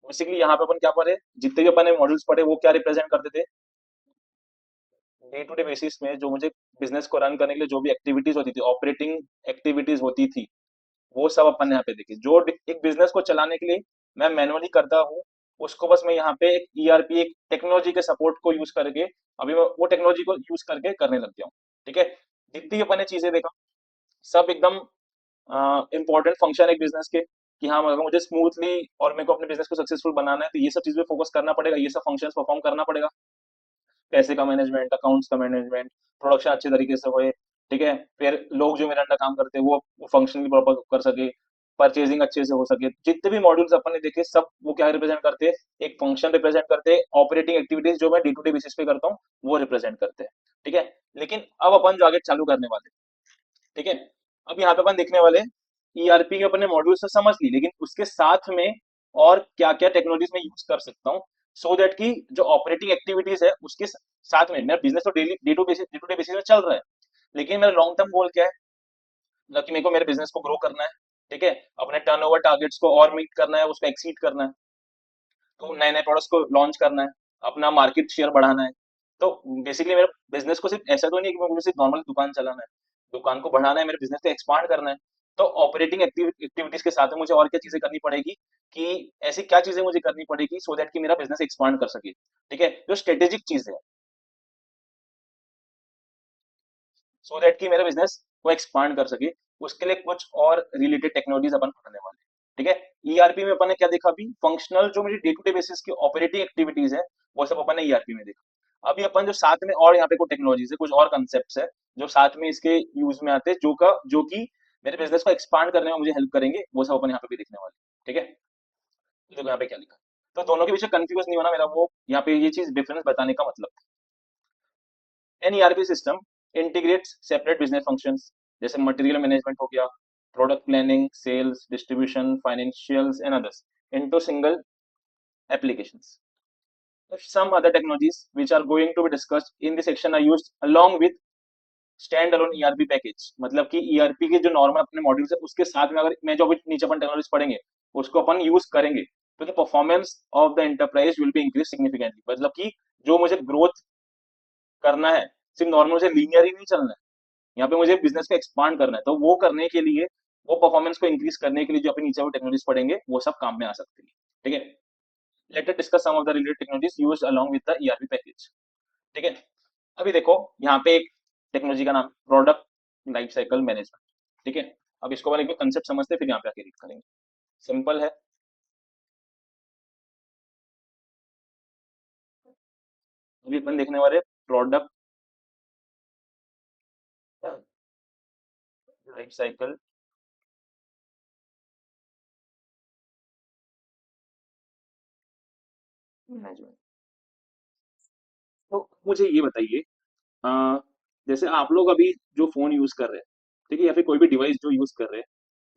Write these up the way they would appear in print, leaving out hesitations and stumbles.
Basically यहाँ पे अपन क्या पढ़े, जितने भी अपन ने मॉड्यूल्स पढ़े वो क्या रिप्रेजेंट करते थे, डे टू डे बेसिस में जो मुझे बिजनेस को रन करने के लिए जो भी एक्टिविटीज होती थी, ऑपरेटिंग एक्टिविटीज होती थी, वो सब अपन ने यहाँ पे देखी। जो एक बिजनेस को चलाने के लिए मैं मैनुअली करता हूँ, उसको बस मैं यहाँ पे एक ईआरपी, एक टेक्नोलॉजी के सपोर्ट को यूज करके, अभी मैं वो टेक्नोलॉजी को यूज करके करने लग गया हूँ। ठीक है, जितनी भी अपन ने चीजें देखा, सब एकदम इंपॉर्टेंट फंक्शन है एक बिजनेस के, कि हाँ अगर मुझे स्मूथली और मेरे को अपने बिजनेस को सक्सेसफुल बनाना है तो ये सब चीज पे फोकस करना पड़ेगा, ये सब फंक्शंस परफॉर्म करना पड़ेगा। पैसे का मैनेजमेंट, अकाउंट्स का मैनेजमेंट, प्रोडक्शन अच्छे तरीके से होए। ठीक है, फिर लोग जो मेरे अंडर काम करते हैं वो फंक्शनली प्रॉपर कर सके, परचेजिंग अच्छे से हो सके। जितने भी मॉड्यूल्स अपन ने देखे सब वो क्या रिप्रेजेंट करते हैं, एक फंक्शन रिप्रेजेंट करते हैं, ऑपरेटिंग एक्टिविटीज जो मैं डे टू डे बेसिस पे करता हूँ वो रिप्रेजेंट करते हैं। ठीक है, लेकिन अब अपन जो आगे चालू करने वाले, ठीक है, अब यहाँ पे अपन देखने वाले ईआरपी के अपने मॉड्यूल्स तो समझ ली, लेकिन उसके साथ में और क्या क्या टेक्नोलॉजीज में यूज कर सकता हूँ, सो दैट कि जो ऑपरेटिंग एक्टिविटीज है उसके साथ में मेरा बिजनेस तो daily day to day basis में चल रहा है, लेकिन मेरा लॉन्ग टर्म गोल क्या है, मतलब कि मेरे को मेरे बिजनेस को ग्रो करना है। ठीक है, अपने टर्नओवर टारगेट्स को और मीट करना है, उसको एक्सीड करना है, तो नए नए प्रोडक्ट्स को लॉन्च करना है, अपना मार्केट शेयर बढ़ाना है। तो बेसिकली मेरे बिजनेस को सिर्फ ऐसा तो नहीं कि मुझे सिर्फ नॉर्मल दुकान चलाना है, दुकान को बढ़ाना है, मेरे बिजनेस को एक्सपांड करना है। तो ऑपरेटिंग एक्टिविटीज के साथ में मुझे और क्या चीजें करनी पड़ेगी, कि ऐसी क्या चीजें मुझे करनी पड़ेगी सो दैट कि मेरा बिजनेस एक्सपांड कर सके। ठीक है, जो स्ट्रेटेजिक चीज है, सो दैट कि मेरा बिजनेस को एक्सपांड कर सके, उसके लिए कुछ और रिलेटेड टेक्नोलॉजीज अपन पढ़ने वाले हैं। ठीक है, ईआरपी में अपन ने क्या देखा, अभी फंक्शनल जो मेरी डे टू डे बेसिस की ऑपरेटिंग एक्टिविटीज है वो सब अपन ने ईआरपी में देखा। अभी अपन जो साथ में और यहाँ पे कुछ टेक्नोलॉजीज है, कुछ और कंसेप्ट है जो साथ में इसके यूज में आते हैं, जो कि मेरे बिजनेस को एक्सपांड करने में मुझे हेल्प करेंगे, वो सब अपन यहाँ पे भी देखने वाले हैं। ठीक है, तो देखो यहाँ पे क्या लिखा, तो दोनों के पीछे कंफ्यूज नहीं होना मेरा, वो यहाँ पे ये चीज डिफरेंस बताने का मतलब। An ERP system integrates separate business functions, जैसे मटेरियल मैनेजमेंट हो गया, product planning, sales, distribution, financials and others, into single applications. Some other technologies which are going to be discussed in this section are used along with stand alone ERP package, मतलब कि ERP के जो normal अपने modules है उसके साथ में अगर मैं जो अभी नीचे अपन टेक्नोलॉजी पढ़ेंगे उसको अपन यूज करेंगे, तो the performance of the enterprise will be increase significantly. मतलब कि जो मुझे ग्रोथ करना है, सिर्फ नॉर्मल मुझे लीनियर ही नहीं चलना है, यहाँ पे मुझे बिजनेस को एक्सपांड करना है, तो वो करने के लिए, वो परफॉर्मेंस को इंक्रीज करने के लिए जो अपने नीचे वो टेक्नोलॉजीज पढ़ेंगे वो सब काम में आ सकती है। ठीक है, let us discuss some of the related technologies used along with the ERP package. ठीक है, अभी देखो यहाँ पे एक टेक्नोलॉजी का नाम प्रोडक्ट लाइफ साइकिल मैनेजमेंट। ठीक है, अब इसको वाले कंसेप्ट समझते हैं, फिर यहाँ पे आके रीड करेंगे। सिंपल है, अभी अपन देखने वाले प्रोडक्ट लाइफ साइकिल मैनेजमेंट। तो मुझे ये बताइए, अ, जैसे आप लोग अभी जो फोन यूज कर रहे हैं, ठीक है, या फिर कोई भी डिवाइस जो यूज कर रहे हैं,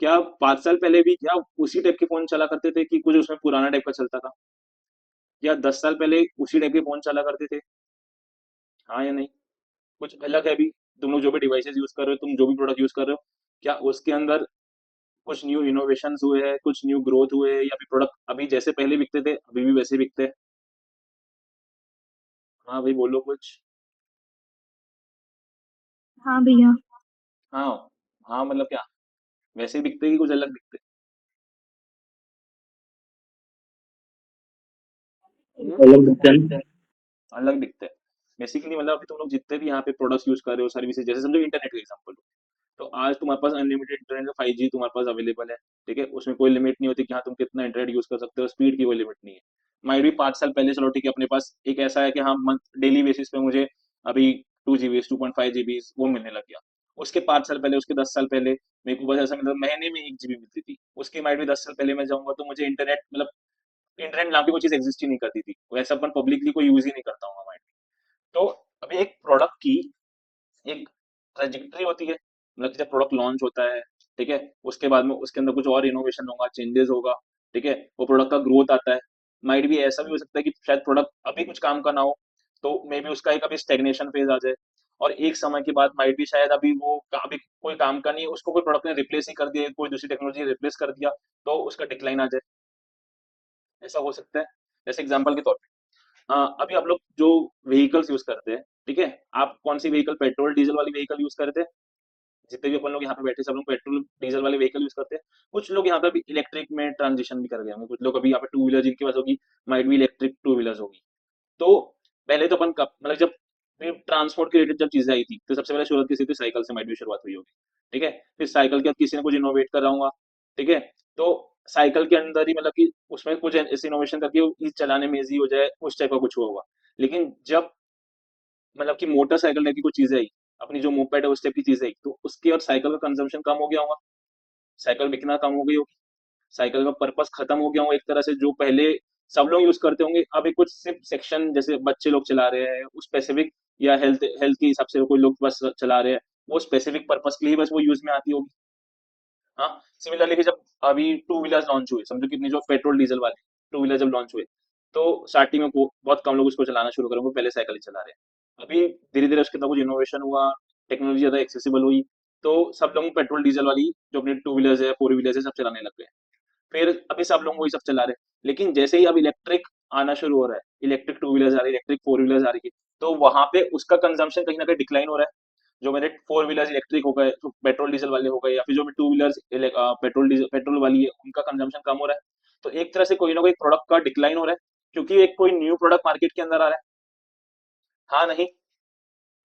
क्या 5 साल पहले भी क्या उसी टाइप के फोन चला करते थे, कि कुछ उसमें पुराना टाइप का चलता था, या 10 साल पहले उसी टाइप के फोन चला करते थे? हाँ या नहीं? कुछ अलग है अभी? तुम लोग जो भी डिवाइसेस यूज कर रहे हो, तुम जो भी प्रोडक्ट यूज कर रहे हो, क्या उसके अंदर कुछ न्यू इनोवेशन हुए हैं, कुछ न्यू ग्रोथ हुए हैं, या फिर प्रोडक्ट अभी जैसे पहले बिकते थे अभी भी वैसे बिकते हैं? हाँ भाई बोलो कुछ। हाँ भैया। हाँ, हाँ मतलब क्या, वैसे ही बिकते हैं कि कुछ अलग बिकते हैं? अलग दिखते हैं ना। अलग दिखते हैं। बेसिकली मतलब अभी तुम लोग जितने भी यहाँ पे प्रोडक्ट्स यूज कर रहे हो, सर्विसेज, जैसे समझो इंटरनेट का एग्जांपल, तो आज तुम्हारे पास अनलिमिटेड इंटरनेट का 5G तुम्हारे पास अवेलेबल है। ठीक है, उसमें कोई लिमिट नहीं होती कि हाँ तुम कितना इंटरनेट यूज कर सकते हो, स्पीड की कोई लिमिट नहीं है। माइट भी 5 साल पहले चलो ठीक है, अपने पास एक ऐसा है कि हाँ मंथ डेली बेसिस पे मुझे अभी 2 GB 2.5 GB वो मिलने लग गया। उसके 5 साल पहले, उसके 10 साल पहले मेरे को बस ऐसा मतलब महीने में 1 GB मिलती थी। उसके माइट भी 10 साल पहले मैं जाऊंगा तो मुझे इंटरनेट मतलब इंटरनेट नाम की कोई चीज एग्जिस्ट ही नहीं करती थी, वैसे अपन पब्लिकली कोई यूज ही नहीं करता हूँ माइट। तो अभी एक प्रोडक्ट की एक ट्रेजेक्टरी होती है, मतलब कि जब प्रोडक्ट लॉन्च होता है, ठीक है, उसके बाद में उसके अंदर कुछ और इनोवेशन होगा, चेंजेस होगा। ठीक है, वो प्रोडक्ट का ग्रोथ आता है। माइट भी ऐसा भी हो सकता है कि शायद प्रोडक्ट अभी कुछ काम का ना हो, तो मे बी उसका एक अभी स्टेग्नेशन फेज आ जाए, और एक समय के बाद माइट भी शायद अभी वो अभी कोई काम का नहीं है, उसको कोई प्रोडक्ट ने रिप्लेस ही कर दिया, कोई दूसरी टेक्नोलॉजी रिप्लेस कर दिया, तो उसका डिक्लाइन आ जाए। ऐसा हो सकता है। जैसे एग्जांपल के तौर पे अभी आप लोग जो व्हीकल्स यूज करते हैं, ठीक है, आप कौन सी व्हीकल, पेट्रोल डीजल वाली व्हीकल यूज करते हैं? जितने भी अपन लोग यहाँ पे बैठे सब लोग पेट्रोल डीजल वाले व्हीकल यूज करते हैं। कुछ लोग यहाँ पे अभी इलेक्ट्रिक में ट्रांजिशन भी कर गए होंगे, कुछ लोग अभी यहाँ पे टू व्हीलर जिनके पास होगी माइट भी इलेक्ट्रिक टू व्हीलर्स होगी। तो पहले तो अपन कब मतलब जब ट्रांसपोर्ट के रिलेटेड जब चीजें आई थी तो सबसे पहले शुरुआत किसी थी साइकिल से, माइट भी शुरुआत हुई होगी। ठीक है, फिर साइकिल के बाद किसी ने कुछ इनोवेट कर रहा होगा। ठीक है, तो साइकिल के अंदर ही मतलब कि उसमें कुछ ऐसे इनोवेशन करके वो इस चलाने में इजी हो जाए, उस टाइप का कुछ हुआ होगा। लेकिन जब मतलब कि मोटरसाइकिल टाइप की कुछ चीजें आई, अपनी जो मोपेड है उस टाइप की चीजें आई, तो उसके बाद साइकिल का कंजम्पशन कम हो गया होगा, साइकिल बिकना कम हो गई होगी, साइकिल का पर्पस खत्म हो गया होगा एक तरह से। जो पहले सब लोग यूज करते होंगे, अब एक कुछ सिर्फ सेक्शन जैसे बच्चे लोग चला रहे हैं उस स्पेसिफिक, या हेल्थ हेल्थ के हिसाब से कोई लोग बस चला रहे हैं, वो स्पेसिफिक पर्पस के लिए बस वो यूज में आती होगी। हाँ, सिमिलरली कि जब अभी टू व्हीलर्स लॉन्च हुए, समझो कितनी जो पेट्रोल डीजल वाले टू व्हीलर जब लॉन्च हुए, तो स्टार्टिंग में बहुत कम लोग उसको चलाना शुरू करेंगे, पहले साइकिल ही चला रहे हैं। अभी धीरे धीरे उसके अंदर कुछ इनोवेशन हुआ, टेक्नोलॉजी ज्यादा एक्सेसिबल हुई, तो सब लोग पेट्रोल डीजल वाली जो अपने टू व्हीलर्स है फोर व्हीलर्स है सब चलाने लग गए। फिर अभी सब लोग वही सब चला रहे हैं। लेकिन जैसे ही अब इलेक्ट्रिक आना शुरू हो रहा है, इलेक्ट्रिक टू व्हीलर्स आ रही है, इलेक्ट्रिक फोर व्हीलर्स आ रही है, तो वहां पे उसका कंजम्पशन कहीं ना कहीं डिक्लाइन हो रहा है। जो मेरे फोर व्हीलर्स इलेक्ट्रिक हो गए, जो पेट्रोल डीजल वाले हो गए, या फिर जो two wheelers petrol diesel petrol वाली है उनका कंजम्पशन कम हो रहा है। तो एक तरह से कोई ना कोई प्रोडक्ट का डिक्लाइन हो रहा है, क्योंकि एक कोई न्यू प्रोडक्ट मार्केट के अंदर आ रहा है। हाँ नहीं?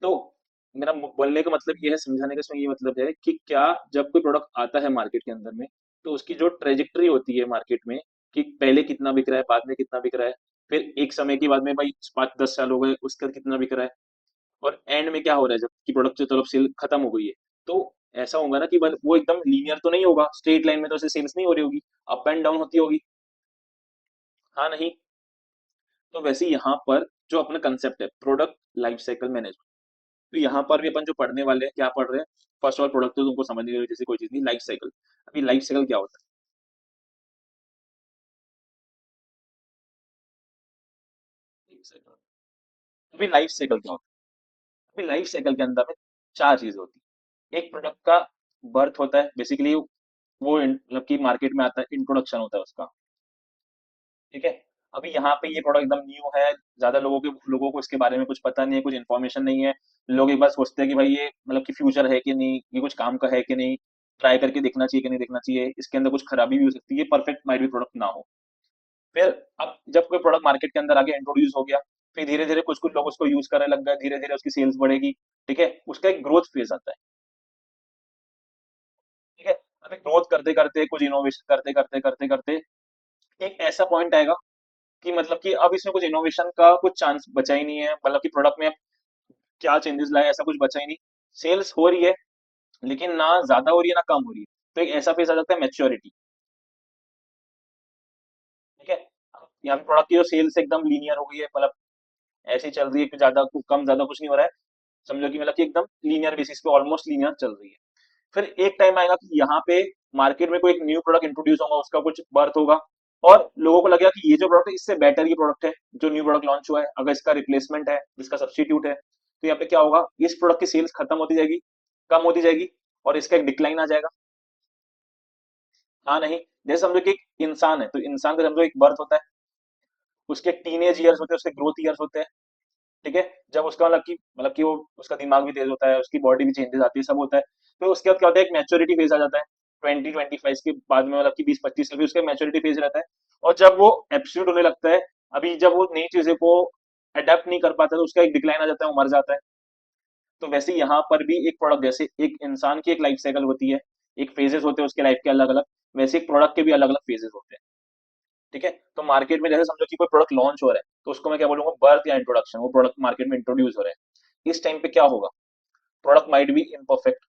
तो मेरा बोलने का मतलब ये है, समझाने का इसमें ये मतलब है कि क्या, जब कोई प्रोडक्ट आता है मार्केट के अंदर में, तो उसकी जो ट्रेजेक्टरी होती है मार्केट में, कि पहले कितना बिक रहा है, बाद में कितना बिक रहा है, फिर एक समय के बाद में भाई 5-10 साल हो गए उसके बाद कितना बिक रहा है, और एंड में क्या हो रहा है जब कि प्रोडक्ट की तरफ सेल खत्म हो गई है, तो ऐसा होगा ना कि वो एकदम लीनियर तो नहीं होगा, स्ट्रेट लाइन में तो ऐसे सेल्स नहीं हो रही होगी, अप एंड डाउन होती होगी। हाँ नहीं? तो वैसे ही यहाँ पर जो अपना कंसेप्ट है प्रोडक्ट लाइफ साइकिल मैनेजमेंट, तो यहाँ पर भी अपन जो पढ़ने वाले हैं क्या पढ़ रहे हैं? फर्स्ट ऑफ ऑल प्रोडक्ट तो तुमको समझ नहीं रही जैसे कोई चीज नहीं, लाइफ साइकिल। अभी लाइफ साइकिल क्या होता है? अभी लाइफ साइकिल क्या होता है? अभी लाइफ साइकिल के अंदर में चार चीजें होती है। एक प्रोडक्ट का बर्थ होता है, बेसिकली वो मतलब कि मार्केट में आता है, इंट्रोडक्शन होता है उसका। ठीक है, अभी यहाँ पे ये प्रोडक्ट एकदम न्यू है, ज्यादा लोगों को इसके बारे में कुछ पता नहीं है, कुछ इन्फॉर्मेशन नहीं है। लोग एक बार सोचते हैं कि भाई ये मतलब कि फ्यूचर है कि नहीं, ये कुछ काम का है कि नहीं, ट्राई करके देखना चाहिए कि नहीं देखना चाहिए, इसके अंदर कुछ खराबी भी हो सकती है, परफेक्ट माइट भी प्रोडक्ट ना हो। फिर अब जब कोई प्रोडक्ट मार्केट के अंदर आके इंट्रोड्यूस हो गया, फिर धीरे धीरे कुछ कुछ लोग उसको यूज करने लग गए, धीरे धीरे उसकी सेल्स बढ़ेगी। ठीक है, उसका एक ग्रोथ फेज आता है। ठीक है, अभी ग्रोथ करते करते कुछ इनोवेशन करते करते करते करते एक ऐसा पॉइंट आएगा कि मतलब कि अब इसमें कुछ इनोवेशन का कुछ चांस बचा ही नहीं है, मतलब कि प्रोडक्ट में अब क्या चेंजेस लाए ऐसा कुछ बचा ही नहीं। सेल्स हो रही है, लेकिन ना ज्यादा हो रही है ना कम हो रही है। तो एक ऐसा फेज आ जाता है मैच्योरिटी। ठीक है, यहाँ पे प्रोडक्ट की जो सेल्स एकदम लीनियर हो गई है, मतलब ऐसी चल रही है कि ज्यादा कम ज्यादा कुछ नहीं हो रहा है। समझो कि मतलब कि एकदम लीनियर बेसिस पे, ऑलमोस्ट लीनियर चल रही है। फिर एक टाइम आएगा कि यहाँ पे मार्केट में कोई एक न्यू प्रोडक्ट इंट्रोड्यूस होगा, उसका कुछ बर्थ होगा, और लोगों को लगेगा कि ये जो प्रोडक्ट है इससे बेटर ये प्रोडक्ट है, जो न्यू प्रोडक्ट लॉन्च हुआ है, अगर इसका रिप्लेसमेंट है, इसका सब्स्टिट्यूट है, तो यहाँ पे क्या होगा, इस प्रोडक्ट की सेल्स खत्म होती जाएगी, कम होती जाएगी, और इसका एक डिक्लाइन आ जाएगा। हाँ नहीं? जैसे समझो कि एक इंसान है, तो इंसान का समझो एक बर्थ होता है, उसके टीनेज ईयर्स होते हैं, उसके ग्रोथ ईयर्स होते हैं। ठीक है, जब उसका मतलब कि वो उसका दिमाग भी तेज होता है, उसकी बॉडी भी चेंजेस आती है, सब होता है। तो उसके बाद क्या होता है, एक मैच्योरिटी फेज आ जाता है। 20-25 के बाद में, मतलब कि 20-25 साल उसका मैच्योरिटी फेज रहता है। और जब वो एब्सोल्यूट होने लगता है, अभी जब वो नई चीजें को अडेप्ट नहीं कर पाता, तो उसका एक डिक्लाइन आ जाता है, वो मर जाता है। तो वैसे यहाँ पर भी एक प्रोडक्ट, जैसे एक इंसान की एक लाइफ साइकिल होती है, एक फेजेस होते हैं उसके लाइफ के अलग अलग, वैसे एक प्रोडक्ट के भी अलग अलग फेजेस होते हैं। ठीक है, तो मार्केट में जैसे समझो कि कोई प्रोडक्ट लॉन्च हो रहा है, तो उसको मैं क्या बोलूंगा, बर्थ या इंट्रोडक्शन। वो प्रोडक्ट मार्केट में इंट्रोड्यूस हो रहा है, इस टाइम पे क्या होगा, प्रोडक्ट माइट बी इम्परफेक्ट।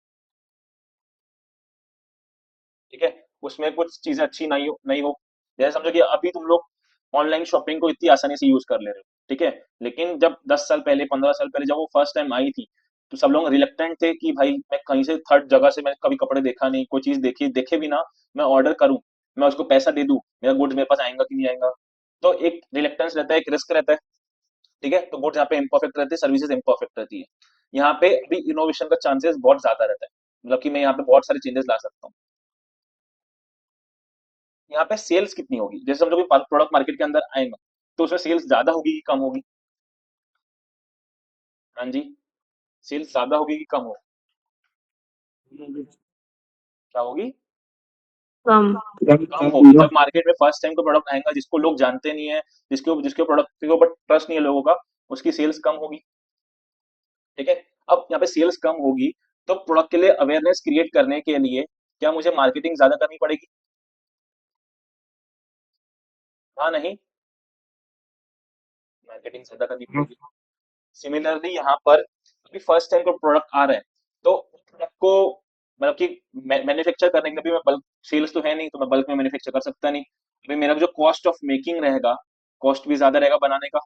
ठीक है, उसमें कुछ चीजें अच्छी नहीं हो। जैसे समझो कि अभी तुम लोग ऑनलाइन शॉपिंग को इतनी आसानी से यूज कर ले रहे हो, ठीक है, लेकिन जब 10 साल पहले 15 साल पहले जब वो फर्स्ट टाइम आई थी, तो सब लोग रिलेक्टेंट थे कि भाई मैं कहीं से थर्ड जगह से, मैं कभी कपड़े देखा नहीं, कोई चीज देखी देखे भी ना, मैं ऑर्डर करूं, मैं उसको पैसा दे दूं, मेरा गुड्स मेरे पास आएगा कि नहीं आएगा। तो एक रिलेक्टेंस रहता है, एक रिस्क रहता है। ठीक है, तो गुड्स यहाँ पे इम्परफेक्ट रहते हैं, सर्विसेज इम्परफेक्ट रहती है। यहाँ पे भी इनोवेशन का चांसेस बहुत ज्यादा रहता है, मतलब कि मैं यहाँ पे बहुत सारे चेंजेस ला सकता हूँ। यहाँ पे सेल्स कितनी होगी, जैसे समझो कोई प्रोडक्ट मार्केट के अंदर आएगा तो उसमें सेल्स ज्यादा होगी कि कम होगी? हाँ जी, सेल्स ज्यादा होगी कि कम होगी? क्या होगी? कम। कम होगी। जब मार्केट में फर्स्ट टाइम कोई प्रोडक्ट आएगा जिसको लोग जानते नहीं है, जिसके जिसके प्रोडक्ट के ऊपर ट्रस्ट नहीं है लोगों का, उसकी सेल्स कम होगी। ठीक है। अब यहाँ पे सेल्स कम होगी, तो प्रोडक्ट के लिए अवेयरनेस क्रिएट करने के लिए क्या मुझे मार्केटिंग ज्यादा करनी पड़ेगी? हाँ नहीं, मार्केटिंग ज्यादा करनी पड़ेगी। सिमिलरली यहाँ पर अभी फर्स्ट टाइम कोई प्रोडक्ट आ रहा है, तो प्रोडक्ट को मतलब कि मैन्युफैक्चर करने के लिए भी मैं बल्क, सेल्स तो है नहीं तो मैं बल्क में मैन्युफैक्चर कर सकता नहीं। अभी मेरा जो कॉस्ट ऑफ मेकिंग रहेगा, कॉस्ट भी ज्यादा रहेगा बनाने का,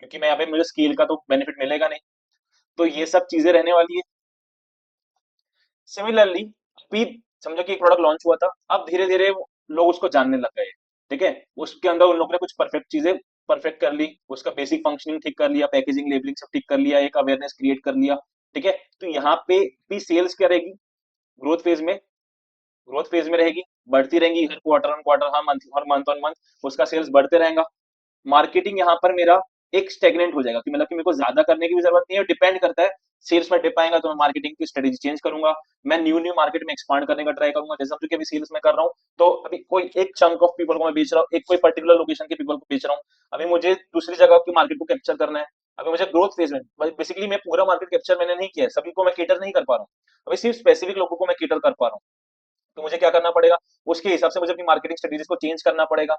क्योंकि मैं यहाँ पे मुझे स्केल का तो बेनिफिट मिलेगा नहीं। तो ये सब चीजें रहने वाली है। सिमिलरली अभी समझो कि एक प्रोडक्ट लॉन्च हुआ था, अब धीरे धीरे लोग उसको जानने लग गए। ठीक है, उसके अंदर उन लोगों ने कुछ परफेक्ट चीजें परफेक्ट कर ली, उसका बेसिक फंक्शनिंग ठीक कर लिया, पैकेजिंग लेबलिंग सब ठीक कर लिया, एक अवेयरनेस क्रिएट कर लिया। ठीक है, तो यहाँ पे भी सेल्स क्या रहेगी? ग्रोथ फेज में, ग्रोथ फेज में रहेगी, बढ़ती रहेंगी हर क्वार्टर ऑन क्वार्टर, हर मंथ ऑन मंथ उसका सेल्स बढ़ते रहेगा। मार्केटिंग यहाँ पर मेरा एक स्टेगनेंट हो जाएगा, कि मतलब कि मेरे को ज्यादा करने की भी जरूरत नहीं है, डिपेंड करता है। सेल्स में डिप आएगा तो मैं मार्केटिंग की स्ट्रेटेजी चेंज करूंगा, मैं न्यू न्यू मार्केट में एक्सपांड करने का ट्राई करूंगा। जैसे समझो कि अभी सेल्स में कर रहा हूँ, तो अभी कोई एक चंक ऑफ पीपल को मैं बेच रहा हूँ, एक कोई पर्टिकुलर लोकेशन के पीपल को बेच रहा हूँ, अभी मुझे दूसरी जगह की मार्केट को कैप्चर करना है। अभी मुझे ग्रोथ फेज में, बेसिकली मैं पूरा मार्केट कैप्चर मैंने नहीं किया है, सभी को मैं केटर नहीं कर पा रहा हूँ, अभी सिर्फ स्पेसिफिक लोगों को मैं केटर कर पा रहा हूँ। तो मुझे क्या करना पड़ेगा? उसके हिसाब से मुझे अपनी मार्केटिंग स्ट्रेटेजीज को चेंज करना पड़ेगा।